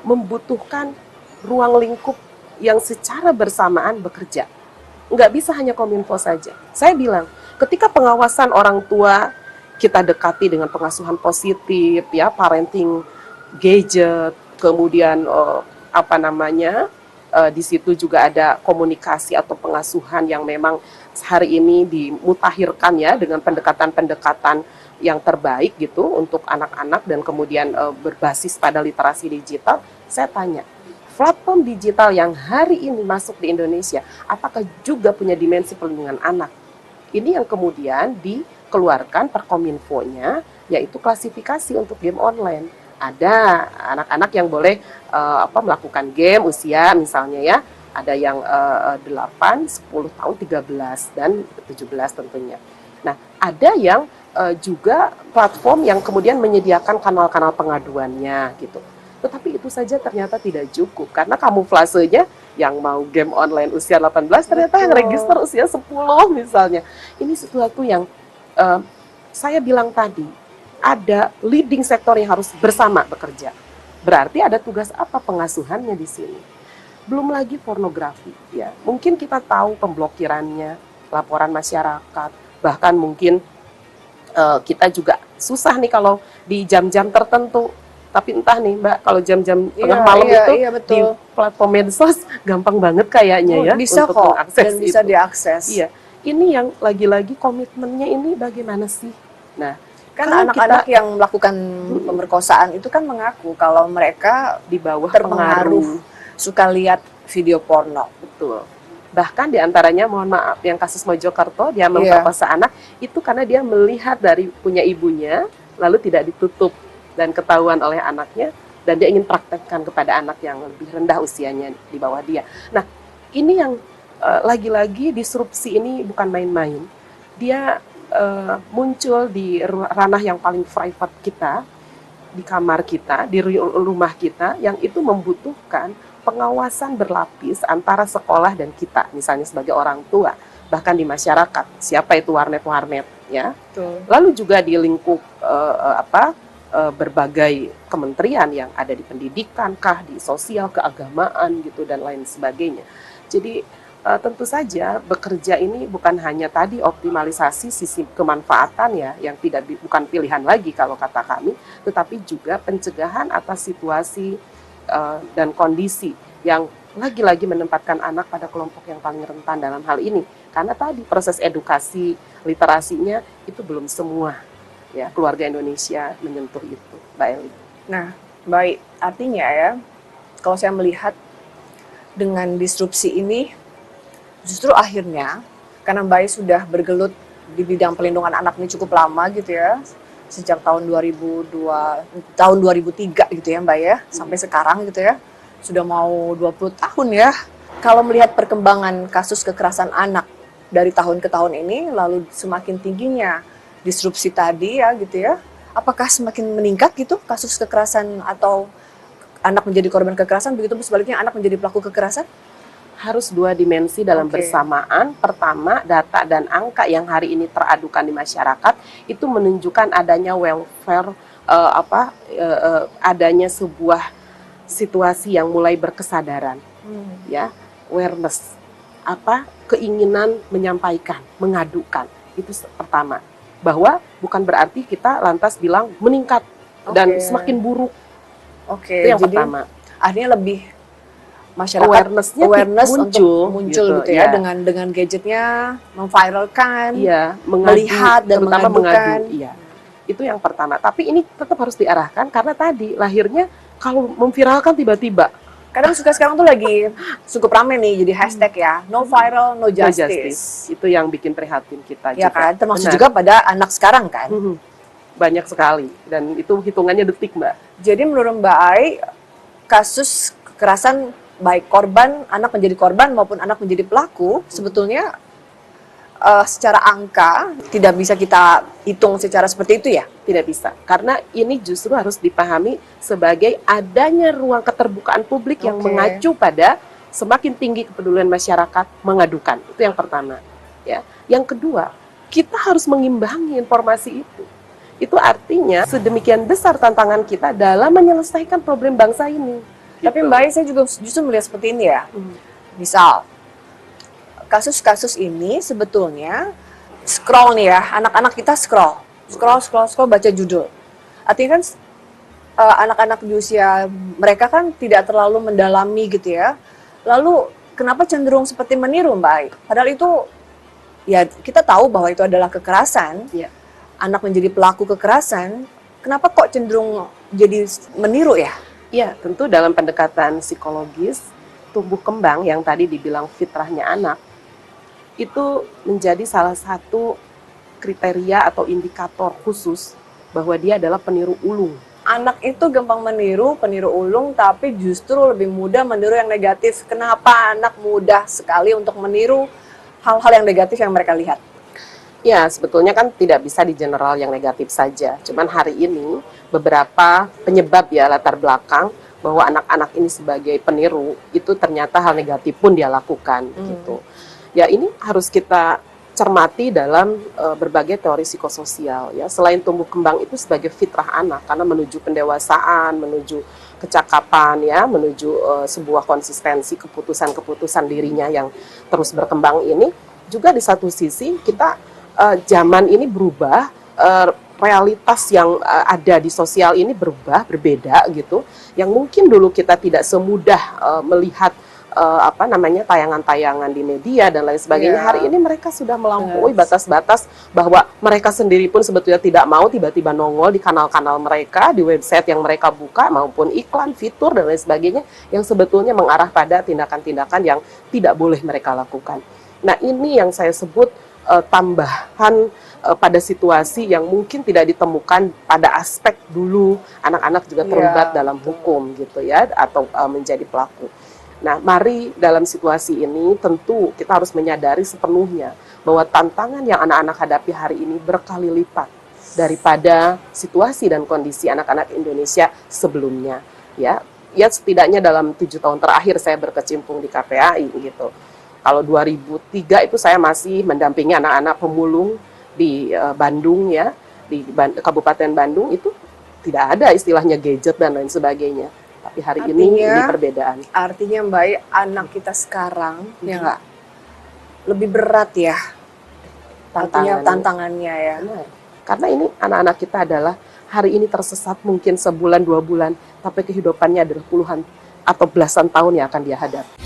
membutuhkan ruang lingkup yang secara bersamaan bekerja. Nggak bisa hanya Kominfo saja. Saya bilang, ketika pengawasan orang tua kita dekati dengan pengasuhan positif, ya, parenting gadget, kemudian di situ juga ada komunikasi atau pengasuhan yang memang hari ini dimutakhirkan ya dengan pendekatan-pendekatan yang terbaik gitu untuk anak-anak dan kemudian berbasis pada literasi digital. Saya tanya, platform digital yang hari ini masuk di Indonesia, apakah juga punya dimensi perlindungan anak? Ini yang kemudian dikeluarkan Perkominfo-nya, yaitu klasifikasi untuk game online. Ada anak-anak yang boleh melakukan game usia misalnya ya, ada yang 8, 10 tahun, 13, dan 17 tentunya. Nah, ada yang juga platform yang kemudian menyediakan kanal-kanal pengaduannya gitu. Tetapi itu saja ternyata tidak cukup, karena kamuflasenya yang mau game online usia 18, ternyata yang register usia 10 misalnya. Ini sesuatu yang saya bilang tadi, ada leading sektor yang harus bersama bekerja. Berarti ada tugas apa pengasuhannya di sini. Belum lagi pornografi, ya. Mungkin kita tahu pemblokirannya, laporan masyarakat, bahkan mungkin kita juga susah nih kalau di jam-jam tertentu. Tapi entah nih Mbak, kalau jam-jam tengah malam itu di platform medsos gampang banget kayaknya ya bisa untuk kok, mengakses dan bisa itu. diakses. Iya, ini yang lagi-lagi komitmennya ini bagaimana sih? Nah, Kan kalau anak-anak kita yang melakukan pemerkosaan itu kan mengaku kalau mereka di bawah terpengaruh, suka lihat video porno. betul. Bahkan diantaranya, mohon maaf, yang kasus Mojokerto, dia memperkosa anak, itu karena dia melihat dari punya ibunya, lalu tidak ditutup dan ketahuan oleh anaknya, dan dia ingin praktekkan kepada anak yang lebih rendah usianya di bawah dia. Nah, ini yang lagi-lagi disrupsi ini bukan main-main. Dia muncul di ranah yang paling private kita, di kamar kita, di rumah kita, yang itu membutuhkan pengawasan berlapis antara sekolah dan kita, misalnya sebagai orang tua, bahkan di masyarakat, siapa itu warnet-warnet, ya. Betul. Lalu juga di lingkup berbagai kementerian yang ada di pendidikan, kah, di sosial, keagamaan gitu dan lain sebagainya. Jadi tentu saja bekerja ini bukan hanya tadi optimalisasi sisi kemanfaatan ya, yang bukan pilihan lagi kalau kata kami, tetapi juga pencegahan atas situasi dan kondisi yang lagi-lagi menempatkan anak pada kelompok yang paling rentan dalam hal ini. Karena tadi proses edukasi, literasinya itu belum semua ya keluarga Indonesia menyentuh itu, Mbak Eli. Nah, baik, artinya ya, kalau saya melihat dengan disrupsi ini, justru akhirnya, karena Mbak sudah bergelut di bidang perlindungan anak ini cukup lama gitu ya, sejak tahun 2003 gitu ya Mbak ya, sampai sekarang gitu ya, sudah mau 20 tahun ya. Kalau melihat perkembangan kasus kekerasan anak dari tahun ke tahun ini, lalu semakin tingginya disrupsi tadi ya gitu ya, apakah semakin meningkat gitu kasus kekerasan atau anak menjadi korban kekerasan, begitu sebaliknya anak menjadi pelaku kekerasan? Harus dua dimensi dalam bersamaan. Pertama, data dan angka yang hari ini teradukan di masyarakat itu menunjukkan adanya welfare, adanya sebuah situasi yang mulai berkesadaran, ya, awareness, keinginan menyampaikan, mengadukan. Itu pertama. Bahwa bukan berarti kita lantas bilang meningkat dan semakin buruk. Itu yang jadi pertama. Artinya lebih masyarakat awareness muncul gitu ya, ya. dengan gadgetnya memviralkan, mengadu, melihat dan terutama mengadukan. Iya. Itu yang pertama. Tapi ini tetap harus diarahkan karena tadi lahirnya kalau memviralkan tiba-tiba. Kadang sekarang tuh lagi cukup rame nih jadi hashtag ya, no viral, no justice. Itu yang bikin prihatin kita ya juga. Kan, termasuk juga pada anak sekarang kan. Banyak sekali dan itu hitungannya detik, Mbak. Jadi menurut Mbak Ai, kasus kekerasan baik korban, anak menjadi korban maupun anak menjadi pelaku, sebetulnya secara angka tidak bisa kita hitung secara seperti itu ya? Tidak bisa, karena ini justru harus dipahami sebagai adanya ruang keterbukaan publik yang mengacu pada semakin tinggi kepedulian masyarakat mengadukan. Itu yang pertama. Ya. Yang kedua, kita harus mengimbangi informasi itu. Itu artinya sedemikian besar tantangan kita dalam menyelesaikan problem bangsa ini. Tapi Mbak Ai, saya juga justru melihat seperti ini ya. Misal, kasus-kasus ini sebetulnya scroll nih ya, anak-anak kita scroll baca judul. Artinya kan anak-anak di usia mereka kan tidak terlalu mendalami gitu ya. Lalu kenapa cenderung seperti meniru Mbak Ai? Padahal itu ya kita tahu bahwa itu adalah kekerasan. Ya. Anak menjadi pelaku kekerasan, kenapa kok cenderung jadi meniru ya? Ya, tentu dalam pendekatan psikologis, tumbuh kembang yang tadi dibilang fitrahnya anak, itu menjadi salah satu kriteria atau indikator khusus bahwa dia adalah peniru ulung. Anak itu gampang meniru, peniru ulung, tapi justru lebih mudah meniru yang negatif. Kenapa anak mudah sekali untuk meniru hal-hal yang negatif yang mereka lihat? Ya, sebetulnya kan tidak bisa di general yang negatif saja. Cuman hari ini beberapa penyebab ya latar belakang bahwa anak-anak ini sebagai peniru itu ternyata hal negatif pun dia lakukan gitu. Ya, ini harus kita cermati dalam berbagai teori psikososial ya. Selain tumbuh kembang itu sebagai fitrah anak karena menuju pendewasaan, menuju kecakapan ya, menuju sebuah konsistensi keputusan-keputusan dirinya yang terus berkembang ini, juga di satu sisi kita zaman ini berubah, realitas yang ada di sosial ini berubah, berbeda gitu. Yang mungkin dulu kita tidak semudah melihat tayangan-tayangan di media dan lain sebagainya. Hari ini mereka sudah melampaui batas-batas bahwa mereka sendiri pun sebetulnya tidak mau tiba-tiba nongol di kanal-kanal mereka, di website yang mereka buka maupun iklan, fitur dan lain sebagainya yang sebetulnya mengarah pada tindakan-tindakan yang tidak boleh mereka lakukan. Nah, ini yang saya sebut tambahan pada situasi yang mungkin tidak ditemukan pada aspek dulu anak-anak juga terlibat dalam hukum gitu ya, atau menjadi pelaku. Nah, mari dalam situasi ini tentu kita harus menyadari sepenuhnya bahwa tantangan yang anak-anak hadapi hari ini berkali lipat daripada situasi dan kondisi anak-anak Indonesia sebelumnya. Ya setidaknya dalam 7 tahun terakhir saya berkecimpung di KPAI gitu. Kalau 2003 itu saya masih mendampingi anak-anak pemulung di Bandung ya, di Kabupaten Bandung itu tidak ada istilahnya gadget dan lain sebagainya. Tapi hari ini perbedaan. Artinya Mbak, anak kita sekarang ya nggak lebih berat ya tantangannya ya. Benar. Karena ini anak-anak kita adalah hari ini tersesat mungkin sebulan 2 bulan, tapi kehidupannya adalah puluhan atau belasan tahun yang akan dia hadapi.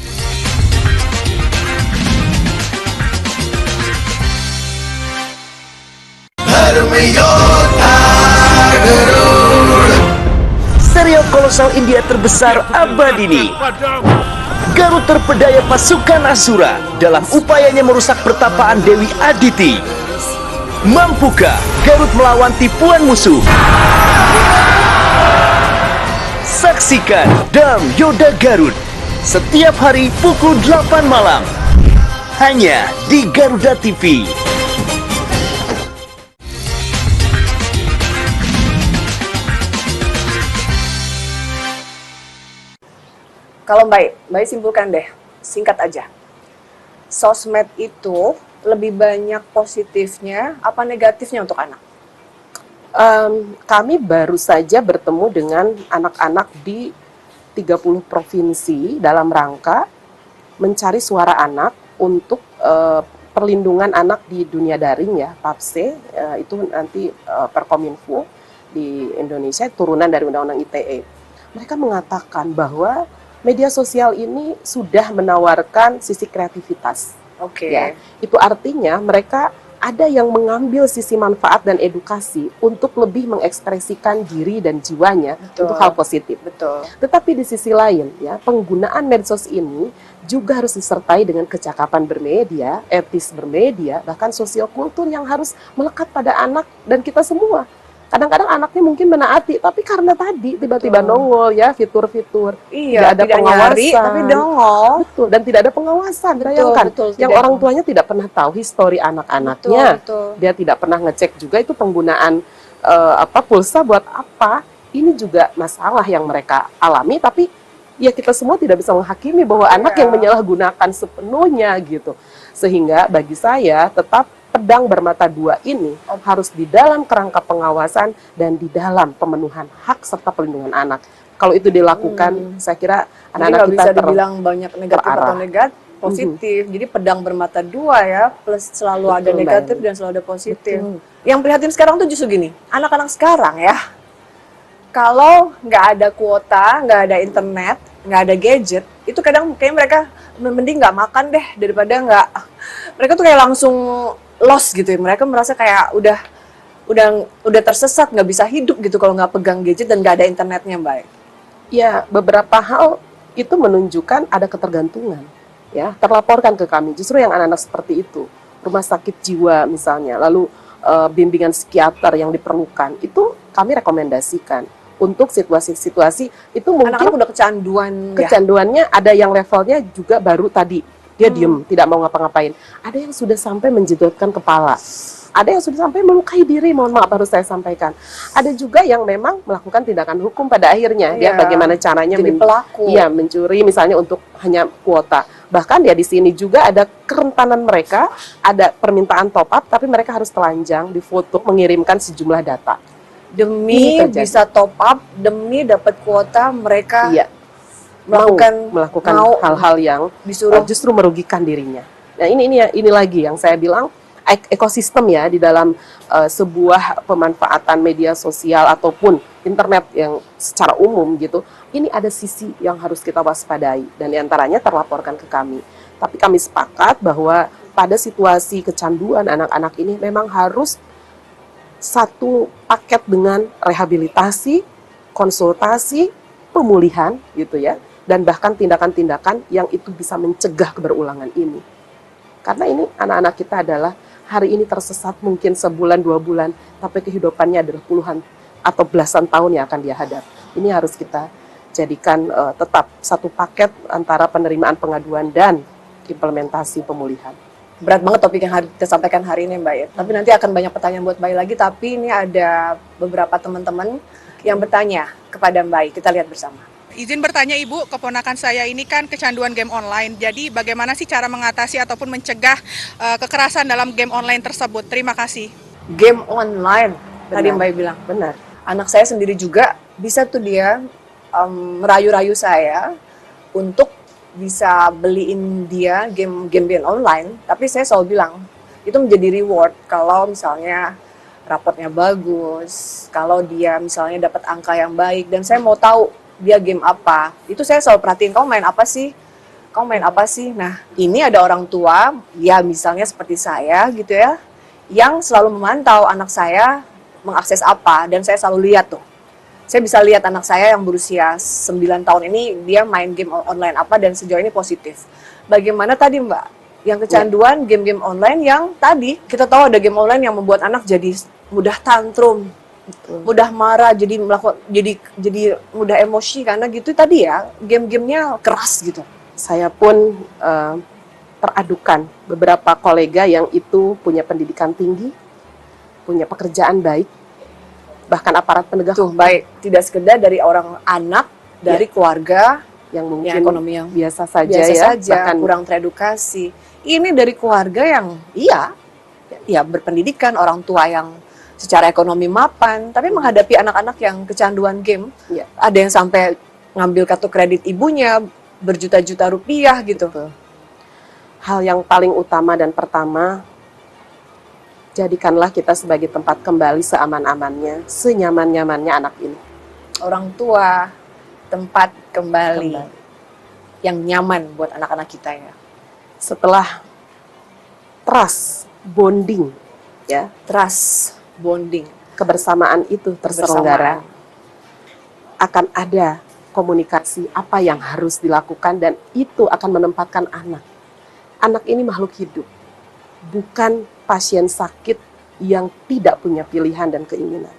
Serial kolosal India terbesar abad ini, Garut terpedaya pasukan Asura dalam upayanya merusak pertapaan Dewi Aditi. Mampukah Garut melawan tipuan musuh? Saksikan Dam Yoda Garut setiap hari pukul 8 malam hanya di Garuda TV. Kalau Mbak simpulkan deh, singkat aja. Sosmed itu lebih banyak positifnya apa negatifnya untuk anak? Kami baru saja bertemu dengan anak-anak di 30 provinsi dalam rangka mencari suara anak untuk perlindungan anak di dunia daring ya, PAPSE, itu nanti Perkominfo di Indonesia, turunan dari Undang-Undang ITE. Mereka mengatakan bahwa media sosial ini sudah menawarkan sisi kreativitas. Oke. Ya, itu artinya mereka ada yang mengambil sisi manfaat dan edukasi untuk lebih mengekspresikan diri dan jiwanya untuk hal positif. Betul. Tetapi di sisi lain, ya, penggunaan medsos ini juga harus disertai dengan kecakapan bermedia, etis bermedia, bahkan sosiokultur yang harus melekat pada anak dan kita semua. Kadang-kadang anaknya mungkin menaati, tapi karena tadi tiba-tiba nongol ya fitur-fitur, Iya, tidak ada pengawasan, nyari, tapi nongol. betul, dan tidak ada pengawasan. Bayangkan, yang orang tuanya tidak pernah tahu histori anak-anaknya, dia tidak pernah ngecek juga itu penggunaan pulsa buat apa. Ini juga masalah yang mereka alami, tapi ya kita semua tidak bisa menghakimi bahwa anak yang menyalahgunakan sepenuhnya gitu. Sehingga bagi saya tetap pedang bermata dua ini harus di dalam kerangka pengawasan dan di dalam pemenuhan hak serta perlindungan anak. Kalau itu dilakukan, saya kira anak-anak kita bisa dibilang banyak negatif atau positif. Jadi pedang bermata dua ya, plus selalu ada negatif dan selalu ada positif. Yang prihatin sekarang tuh justru gini, anak-anak sekarang ya, kalau nggak ada kuota, nggak ada internet, nggak ada gadget, itu kadang kayaknya mereka mending nggak makan deh daripada nggak. Mereka tuh kayak langsung lost gitu ya, mereka merasa kayak udah tersesat, nggak bisa hidup gitu kalau nggak pegang gadget dan nggak ada internetnya, Mbak. Ya, beberapa hal itu menunjukkan ada ketergantungan, ya, terlaporkan ke kami. Justru yang anak-anak seperti itu, rumah sakit jiwa misalnya, lalu bimbingan psikiater yang diperlukan, itu kami rekomendasikan untuk situasi-situasi itu mungkin anak-anak udah kecanduannya ada yang levelnya juga baru tadi. Dia diem, tidak mau ngapa-ngapain. Ada yang sudah sampai menjedotkan kepala. Ada yang sudah sampai melukai diri, mohon maaf harus saya sampaikan. Ada juga yang memang melakukan tindakan hukum pada akhirnya. Dia bagaimana caranya jadi pelaku. Iya, mencuri misalnya untuk hanya kuota. Bahkan ya di sini juga ada kerentanan mereka, ada permintaan top up, tapi mereka harus telanjang, difoto, mengirimkan sejumlah data. Demi bisa top up, demi dapat kuota, mereka melakukan hal-hal yang disuruh justru merugikan dirinya. Nah ini lagi yang saya bilang ekosistem ya di dalam sebuah pemanfaatan media sosial ataupun internet yang secara umum gitu. Ini ada sisi yang harus kita waspadai dan diantaranya terlaporkan ke kami. Tapi kami sepakat bahwa pada situasi kecanduan anak-anak ini memang harus satu paket dengan rehabilitasi, konsultasi, pemulihan gitu ya. Dan bahkan tindakan-tindakan yang itu bisa mencegah keberulangan ini. Karena ini anak-anak kita adalah hari ini tersesat mungkin sebulan 2 bulan, tapi kehidupannya adalah puluhan atau belasan tahun yang akan dia hadapi. Ini harus kita jadikan tetap satu paket antara penerimaan pengaduan dan implementasi pemulihan. Berat banget topik yang kita sampaikan hari ini, Mbak ya. Tapi nanti akan banyak pertanyaan buat Mbak lagi, tapi ini ada beberapa teman-teman yang bertanya kepada Mbak. Kita lihat bersama. Izin bertanya Ibu, keponakan saya ini kan kecanduan game online. Jadi bagaimana sih cara mengatasi ataupun mencegah kekerasan dalam game online tersebut? Terima kasih. Game online, tadi Mbak bilang. Benar. anak saya sendiri juga bisa tuh dia merayu-rayu saya untuk bisa beliin dia game online. Tapi saya selalu bilang, itu menjadi reward kalau misalnya raportnya bagus, kalau dia misalnya dapat angka yang baik, dan saya mau tahu dia game apa. Itu saya selalu perhatiin, kamu main apa sih? Kamu main apa sih? Nah, ini ada orang tua, ya misalnya seperti saya gitu ya, yang selalu memantau anak saya mengakses apa, dan saya selalu lihat tuh. Saya bisa lihat anak saya yang berusia 9 tahun ini, dia main game online apa, dan sejauh ini positif. Bagaimana tadi Mbak, yang kecanduan game-game online yang tadi, kita tahu ada game online yang membuat anak jadi mudah tantrum, mudah marah, jadi jadi mudah emosi, karena gitu tadi ya, game-gamenya keras gitu. Saya pun teradukan beberapa kolega yang itu punya pendidikan tinggi, punya pekerjaan baik, bahkan aparat penegak Tuh, baik, tidak sekedar dari orang anak, dari keluarga yang mungkin yang ekonomi yang biasa saja biasa ya, saja, bahkan kurang teredukasi. Ini dari keluarga yang ya berpendidikan, orang tua yang secara ekonomi mapan, tapi menghadapi anak-anak yang kecanduan game, ya, ada yang sampai ngambil kartu kredit ibunya berjuta-juta rupiah gitu. betul. Hal yang paling utama dan pertama, jadikanlah kita sebagai tempat kembali seaman-amannya, senyaman-nyamannya anak ini. Orang tua, tempat kembali yang nyaman buat anak-anak kita ya. Setelah trust, bonding, ya, Trust, bonding, kebersamaan itu terselenggara, akan ada komunikasi apa yang harus dilakukan, dan itu akan menempatkan anak. Anak ini makhluk hidup, bukan pasien sakit yang tidak punya pilihan dan keinginan.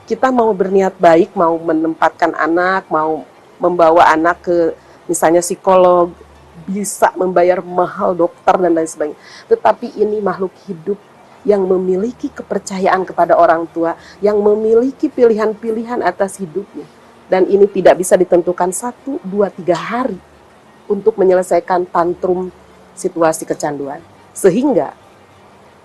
Kita mau berniat baik, mau menempatkan anak, mau membawa anak ke misalnya psikolog, bisa membayar mahal dokter dan lain sebagainya. Tetapi ini makhluk hidup yang memiliki kepercayaan kepada orang tua, yang memiliki pilihan-pilihan atas hidupnya. Dan ini tidak bisa ditentukan 1, 2, 3 hari untuk menyelesaikan tantrum situasi kecanduan. Sehingga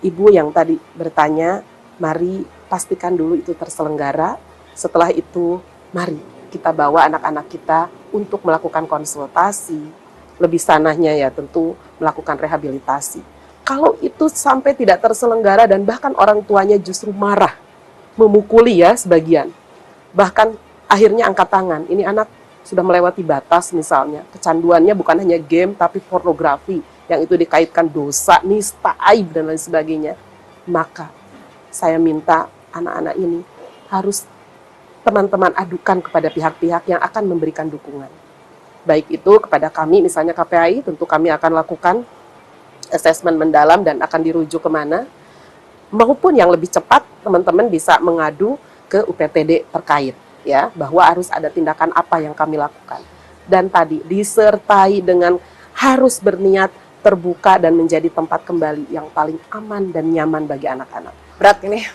ibu yang tadi bertanya, mari pastikan dulu itu terselenggara. Setelah itu, mari kita bawa anak-anak kita untuk melakukan konsultasi. Lebih sanahnya ya tentu melakukan rehabilitasi. Kalau itu sampai tidak terselenggara dan bahkan orang tuanya justru marah, memukuli ya sebagian, bahkan akhirnya angkat tangan, ini anak sudah melewati batas misalnya, kecanduannya bukan hanya game tapi pornografi, yang itu dikaitkan dosa, nista, aib dan lain sebagainya. Maka saya minta anak-anak ini harus teman-teman adukan kepada pihak-pihak yang akan memberikan dukungan. Baik itu kepada kami, misalnya KPAI, tentu kami akan lakukan asesmen mendalam dan akan dirujuk kemana, maupun yang lebih cepat teman-teman bisa mengadu ke UPTD terkait, ya, bahwa harus ada tindakan apa yang kami lakukan. Dan tadi disertai dengan harus berniat terbuka dan menjadi tempat kembali yang paling aman dan nyaman bagi anak-anak. Berat ini.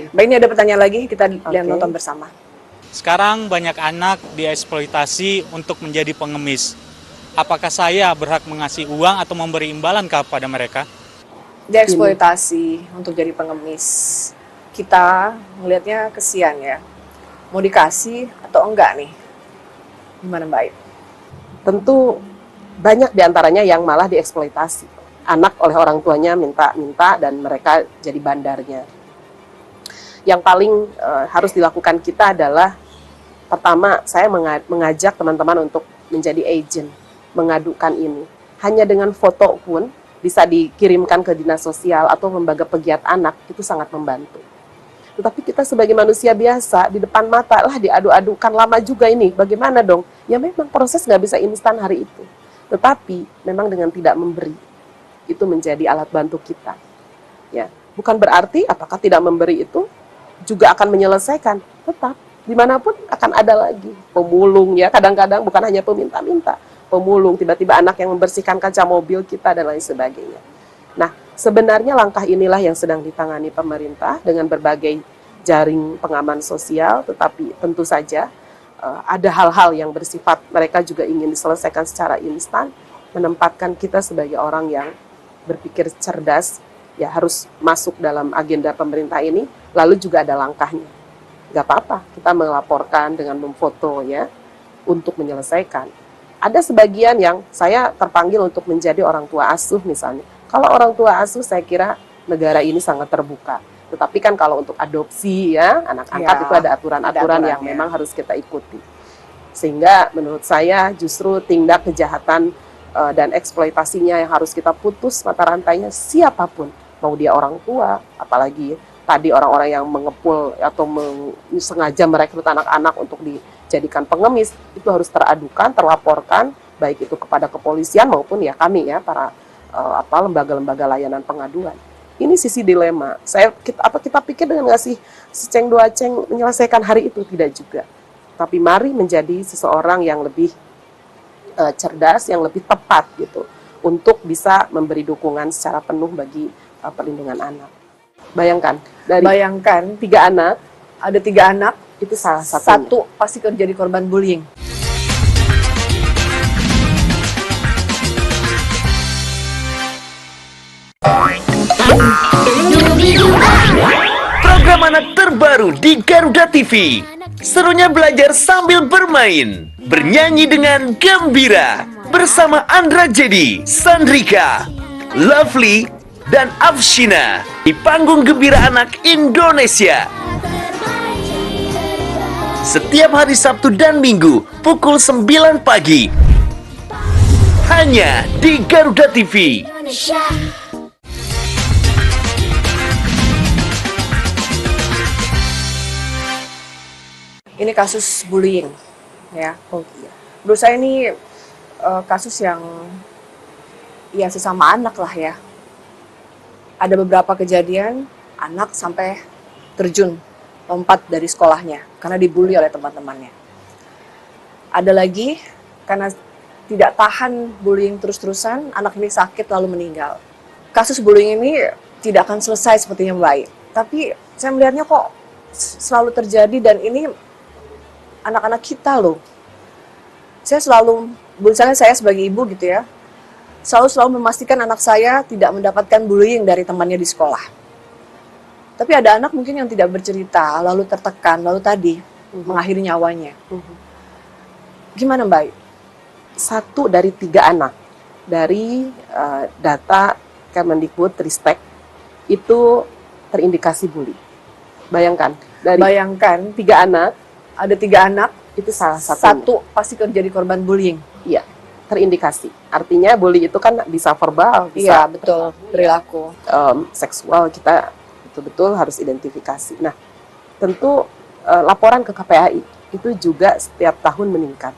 Baik, ini ada pertanyaan lagi, kita lihat nonton bersama. Sekarang banyak anak dieksploitasi untuk menjadi pengemis. Apakah saya berhak mengasih uang atau memberi imbalan kepada mereka? Dieksploitasi untuk jadi pengemis. Kita melihatnya kesian ya. Mau dikasih atau enggak nih? Gimana Mbak Ayu? Tentu banyak diantaranya yang malah dieksploitasi. Anak oleh orang tuanya minta-minta dan mereka jadi bandarnya. Yang paling harus dilakukan kita adalah, pertama, saya mengajak teman-teman untuk menjadi agent, mengadukan ini. Hanya dengan foto pun bisa dikirimkan ke dinas sosial atau lembaga pegiat anak, itu sangat membantu. Tetapi kita sebagai manusia biasa, di depan mata lah diadu-adukan, lama juga ini, bagaimana dong? Ya memang proses nggak bisa instan hari itu. Tetapi memang dengan tidak memberi, itu menjadi alat bantu kita. Ya, bukan berarti apakah tidak memberi itu juga akan menyelesaikan. Tetap, dimanapun akan ada lagi pemulung ya, kadang-kadang bukan hanya peminta-minta, pemulung, tiba-tiba anak yang membersihkan kaca mobil kita dan lain sebagainya. Nah, sebenarnya langkah inilah yang sedang ditangani pemerintah dengan berbagai jaring pengaman sosial, tetapi tentu saja ada hal-hal yang bersifat mereka juga ingin diselesaikan secara instan, menempatkan kita sebagai orang yang berpikir cerdas, ya harus masuk dalam agenda pemerintah ini, lalu juga ada langkahnya. nggak apa-apa kita melaporkan dengan memfoto ya untuk menyelesaikan. Ada sebagian yang saya terpanggil untuk menjadi orang tua asuh misalnya. Kalau orang tua asuh saya kira negara ini sangat terbuka. Tetapi kan kalau untuk adopsi ya, anak angkat Ya, itu ada aturan-aturan yang aturannya. memang harus kita ikuti. Sehingga menurut saya justru tindak kejahatan dan eksploitasinya yang harus kita putus mata rantainya siapapun. Mau dia orang tua, apalagi tadi orang-orang yang mengepul atau sengaja merekrut anak-anak untuk dijadikan pengemis, itu harus teradukan, terlaporkan, baik itu kepada kepolisian maupun ya kami ya, para lembaga-lembaga layanan pengaduan. Ini sisi dilema. Kita pikir dengan ngasih seceng dua ceng menyelesaikan hari itu? Tidak juga. Tapi mari menjadi seseorang yang lebih cerdas, yang lebih tepat gitu, untuk bisa memberi dukungan secara penuh bagi perlindungan anak. Bayangkan, dari Bayangkan 3 anak, ada 3 anak, itu salah satu pasti jadi korban bullying. Program anak terbaru di Garuda TV. Serunya belajar sambil bermain, bernyanyi dengan gembira bersama Andra Jadi, Sandrika, Lovely, dan Afshina di panggung Gembira Anak Indonesia. Setiap hari Sabtu dan Minggu pukul 9 pagi. Hanya di Garuda TV. Ini kasus bullying, ya. Oh iya. Menurut saya ini kasus yang ya sesama anak lah ya. Ada beberapa kejadian anak sampai terjun, lompat dari sekolahnya karena dibully oleh teman-temannya. Ada lagi karena tidak tahan bullying terus-terusan, anak ini sakit lalu meninggal. Kasus bullying ini tidak akan selesai sepertinya baik. Tapi saya melihatnya kok selalu terjadi dan ini anak-anak kita loh. Saya selalu, misalnya saya sebagai ibu gitu ya, selalu memastikan anak saya tidak mendapatkan bullying dari temannya di sekolah. Tapi ada anak mungkin yang tidak bercerita, lalu tertekan, lalu tadi mengakhiri nyawanya. Gimana Mbak? 1 dari 3 anak dari data Kemendikbud Ristek itu terindikasi bully. Bayangkan, dari Bayangkan 3 anak ada 3 anak, itu salah satu pasti jadi korban bullying. Iya, terindikasi. Artinya bully itu kan bisa verbal, Iya, bisa betul, perilaku. seksual, kita betul-betul harus identifikasi. Nah, tentu laporan ke KPAI itu juga setiap tahun meningkat,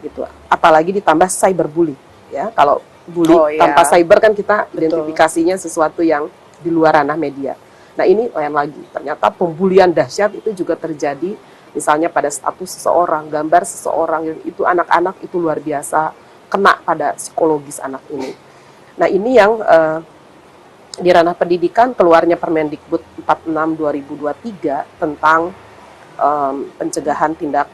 gitu. Apalagi ditambah cyberbully, ya. Kalau bully tanpa cyber kan kita identifikasinya sesuatu yang di luar ranah media. Nah, ini lain lagi. Ternyata pembulian dahsyat itu juga terjadi. Misalnya pada status seseorang, gambar seseorang, itu anak-anak itu luar biasa kena pada psikologis anak ini. Nah, ini yang di ranah pendidikan keluarnya Permendikbud 46/2023 tentang pencegahan tindak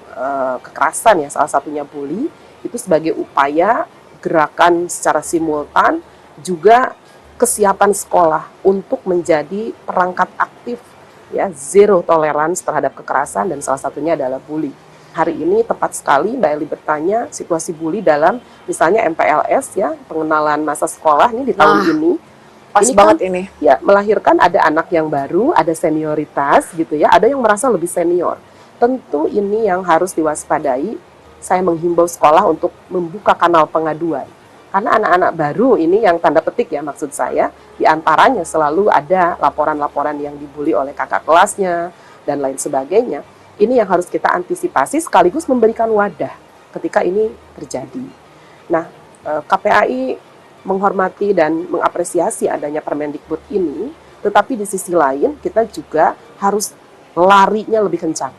kekerasan ya, salah satunya bully, itu sebagai upaya gerakan secara simultan juga kesiapan sekolah untuk menjadi perangkat aktif ya, zero tolerance terhadap kekerasan, dan salah satunya adalah bully. Hari ini tepat sekali Mbak Eli bertanya situasi bully dalam misalnya MPLS ya, pengenalan masa sekolah ini di tahun ini. Pas ini banget kan, ini. Ya, melahirkan ada anak yang baru, ada senioritas gitu ya, ada yang merasa lebih senior. Tentu ini yang harus diwaspadai. Saya menghimbau sekolah untuk membuka kanal pengaduan. Karena anak-anak baru ini yang tanda petik ya maksud saya, diantaranya selalu ada laporan-laporan yang dibully oleh kakak kelasnya dan lain sebagainya. Ini yang harus kita antisipasi sekaligus memberikan wadah ketika ini terjadi. Nah, KPAI menghormati dan mengapresiasi adanya Permendikbud ini, tetapi di sisi lain kita juga harus larinya lebih kencang.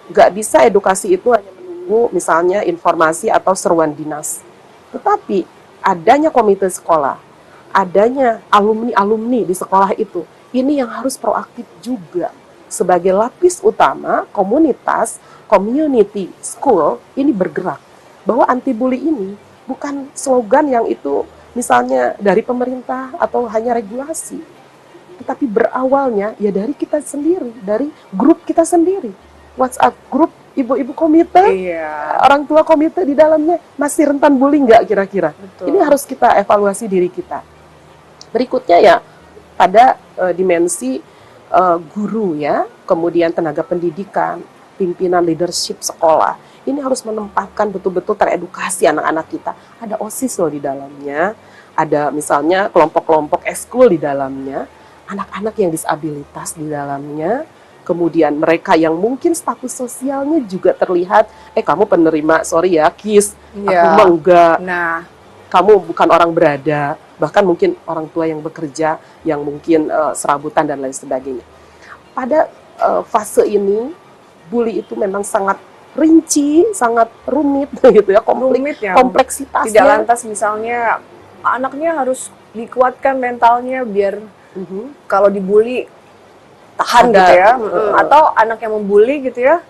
Nggak bisa edukasi itu hanya menunggu misalnya informasi atau seruan dinas. Tetapi adanya komite sekolah, adanya alumni-alumni di sekolah itu, ini yang harus proaktif juga. Sebagai lapis utama, komunitas, community school, ini bergerak. Bahwa anti-bully ini bukan slogan yang itu misalnya dari pemerintah atau hanya regulasi. Tetapi berawalnya ya dari kita sendiri, dari grup kita sendiri. WhatsApp grup ibu-ibu komite, Iya. orang tua komite di dalamnya, masih rentan bullying nggak kira-kira? Betul. Ini harus kita evaluasi diri kita. Berikutnya ya, pada dimensi guru ya, kemudian tenaga pendidikan, pimpinan leadership sekolah. Ini harus menempatkan betul-betul teredukasi anak-anak kita. Ada OSIS loh di dalamnya, ada misalnya kelompok-kelompok eskul di dalamnya, anak-anak yang disabilitas di dalamnya, kemudian mereka yang mungkin status sosialnya juga terlihat, kamu penerima, sorry ya, KIS, aku Iya. mah enggak, Nah, kamu bukan orang berada, bahkan mungkin orang tua yang bekerja, yang mungkin serabutan dan lain sebagainya. Pada fase ini, bully itu memang sangat rinci, sangat rumit gitu ya, rumit ya. kompleksitasnya. Tidak lantas misalnya anaknya harus dikuatkan mentalnya biar Mhm. kalau dibully tahan Ada, gitu ya. Atau anak yang membuli gitu ya,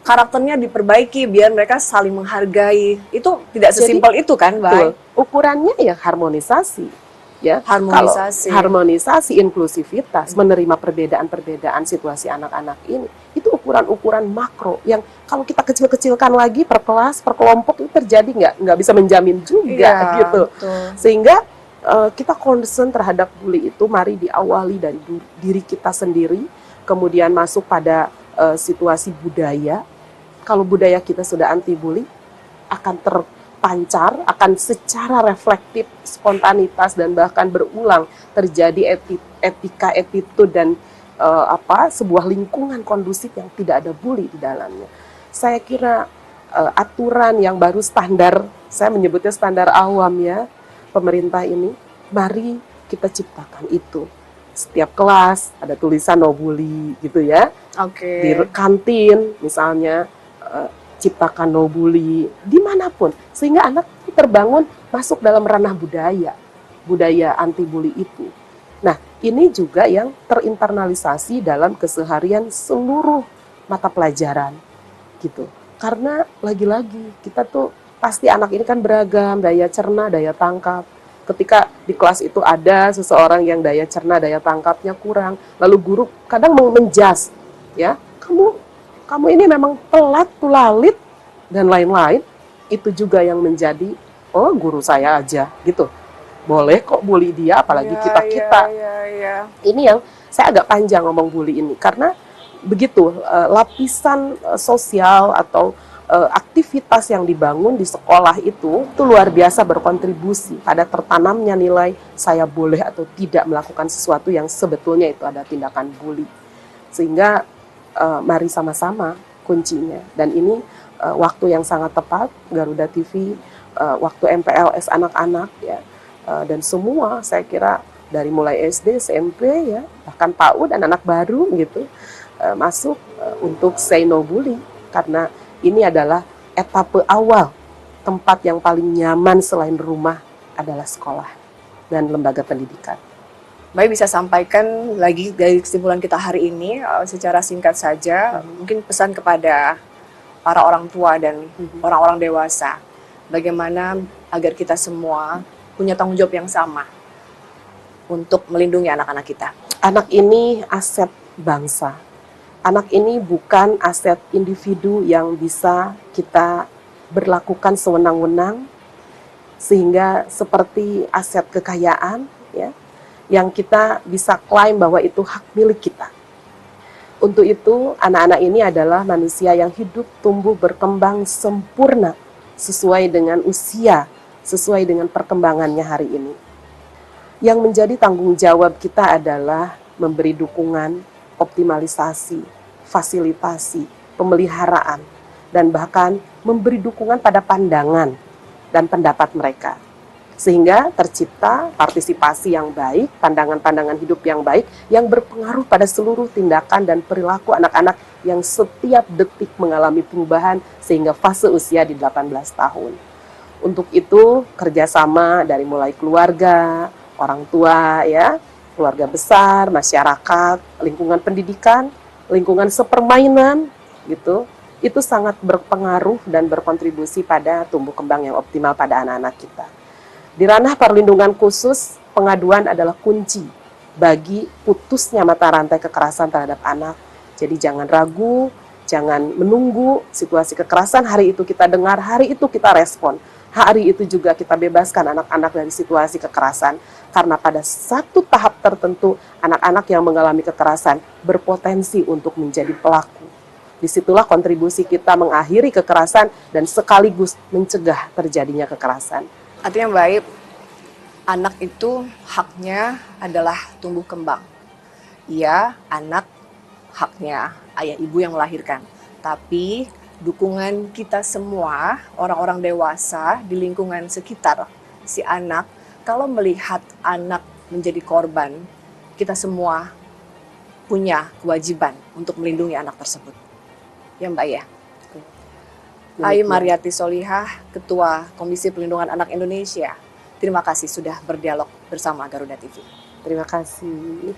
karakternya diperbaiki biar mereka saling menghargai. Itu tidak Jadi, sesimpel itu kan, Betul. Bay? Ukurannya ya harmonisasi. Ya, Harmonisasi. Kalau harmonisasi, inklusivitas, menerima perbedaan-perbedaan situasi anak-anak ini, itu ukuran-ukuran makro yang kalau kita kecil-kecilkan lagi per kelas, per kelompok itu terjadi nggak bisa menjamin juga Iya, gitu. betul. Sehingga kita concern terhadap bully itu mari diawali dari diri kita sendiri, kemudian masuk pada situasi budaya. Kalau budaya kita sudah anti bully, akan terpancar, akan secara reflektif, spontanitas dan bahkan berulang terjadi etika, attitude dan sebuah lingkungan kondusif yang tidak ada bully di dalamnya. Saya kira aturan yang baru standar, saya menyebutnya standar awam ya, pemerintah ini, mari kita ciptakan itu. Setiap kelas ada tulisan no bully gitu ya. Oke. Di kantin misalnya ciptakan no bully dimanapun, sehingga anak terbangun masuk dalam ranah budaya anti bully itu. Nah, ini juga yang terinternalisasi dalam keseharian seluruh mata pelajaran gitu. Karena lagi-lagi kita tuh pasti anak ini kan beragam, daya cerna, daya tangkap. Ketika di kelas itu ada seseorang yang daya cerna, daya tangkapnya kurang, lalu guru kadang mau menjas, ya, kamu ini memang telat, tulalit, dan lain-lain, itu juga yang menjadi, oh guru saya aja, gitu. Boleh kok bully dia, apalagi kita-kita. Iya. Ini yang saya agak panjang ngomong bully ini, karena begitu lapisan sosial atau aktivitas yang dibangun di sekolah itu luar biasa berkontribusi pada tertanamnya nilai saya boleh atau tidak melakukan sesuatu yang sebetulnya itu ada tindakan bully. Sehingga mari sama-sama kuncinya. Dan ini waktu yang sangat tepat, Garuda TV, waktu MPLS anak-anak ya, dan semua saya kira dari mulai SD, SMP ya, bahkan PAUD dan anak baru gitu masuk untuk say no bully, karena ini adalah etape awal, tempat yang paling nyaman selain rumah adalah sekolah dan lembaga pendidikan. Baik, bisa sampaikan lagi dari kesimpulan kita hari ini secara singkat saja, mungkin pesan kepada para orang tua dan orang-orang dewasa, bagaimana agar kita semua punya tanggung jawab yang sama untuk melindungi anak-anak kita. Anak ini aset bangsa. Anak ini bukan aset individu yang bisa kita berlakukan sewenang-wenang, sehingga seperti aset kekayaan ya, yang kita bisa klaim bahwa itu hak milik kita. Untuk itu, anak-anak ini adalah manusia yang hidup, tumbuh, berkembang sempurna sesuai dengan usia, sesuai dengan perkembangannya hari ini. Yang menjadi tanggung jawab kita adalah memberi dukungan, optimalisasi, fasilitasi, pemeliharaan, dan bahkan memberi dukungan pada pandangan dan pendapat mereka. Sehingga tercipta partisipasi yang baik, pandangan-pandangan hidup yang baik, yang berpengaruh pada seluruh tindakan dan perilaku anak-anak yang setiap detik mengalami perubahan sehingga fase usia di 18 tahun. Untuk itu, kerjasama dari mulai keluarga, orang tua, ya, keluarga besar, masyarakat, lingkungan pendidikan, lingkungan sepermainan, gitu, itu sangat berpengaruh dan berkontribusi pada tumbuh kembang yang optimal pada anak-anak kita. Di ranah perlindungan khusus, pengaduan adalah kunci bagi putusnya mata rantai kekerasan terhadap anak Jadi jangan ragu, jangan menunggu situasi kekerasan, hari itu kita dengar, hari itu kita respon. Hari itu juga kita bebaskan anak-anak dari situasi kekerasan. Karena pada satu tahap tertentu, anak-anak yang mengalami kekerasan berpotensi untuk menjadi pelaku. Disitulah kontribusi kita mengakhiri kekerasan dan sekaligus mencegah terjadinya kekerasan. Artinya baik, anak itu haknya adalah tumbuh kembang. Iya, anak haknya ayah ibu yang melahirkan. Tapi dukungan kita semua, orang-orang dewasa di lingkungan sekitar si anak, kalau melihat anak menjadi korban, kita semua punya kewajiban untuk melindungi anak tersebut. Ya Mbak ya? Ayu Mariyati Sholihah, Ketua Komisi Perlindungan Anak Indonesia. Terima kasih sudah berdialog bersama Garuda TV. Terima kasih.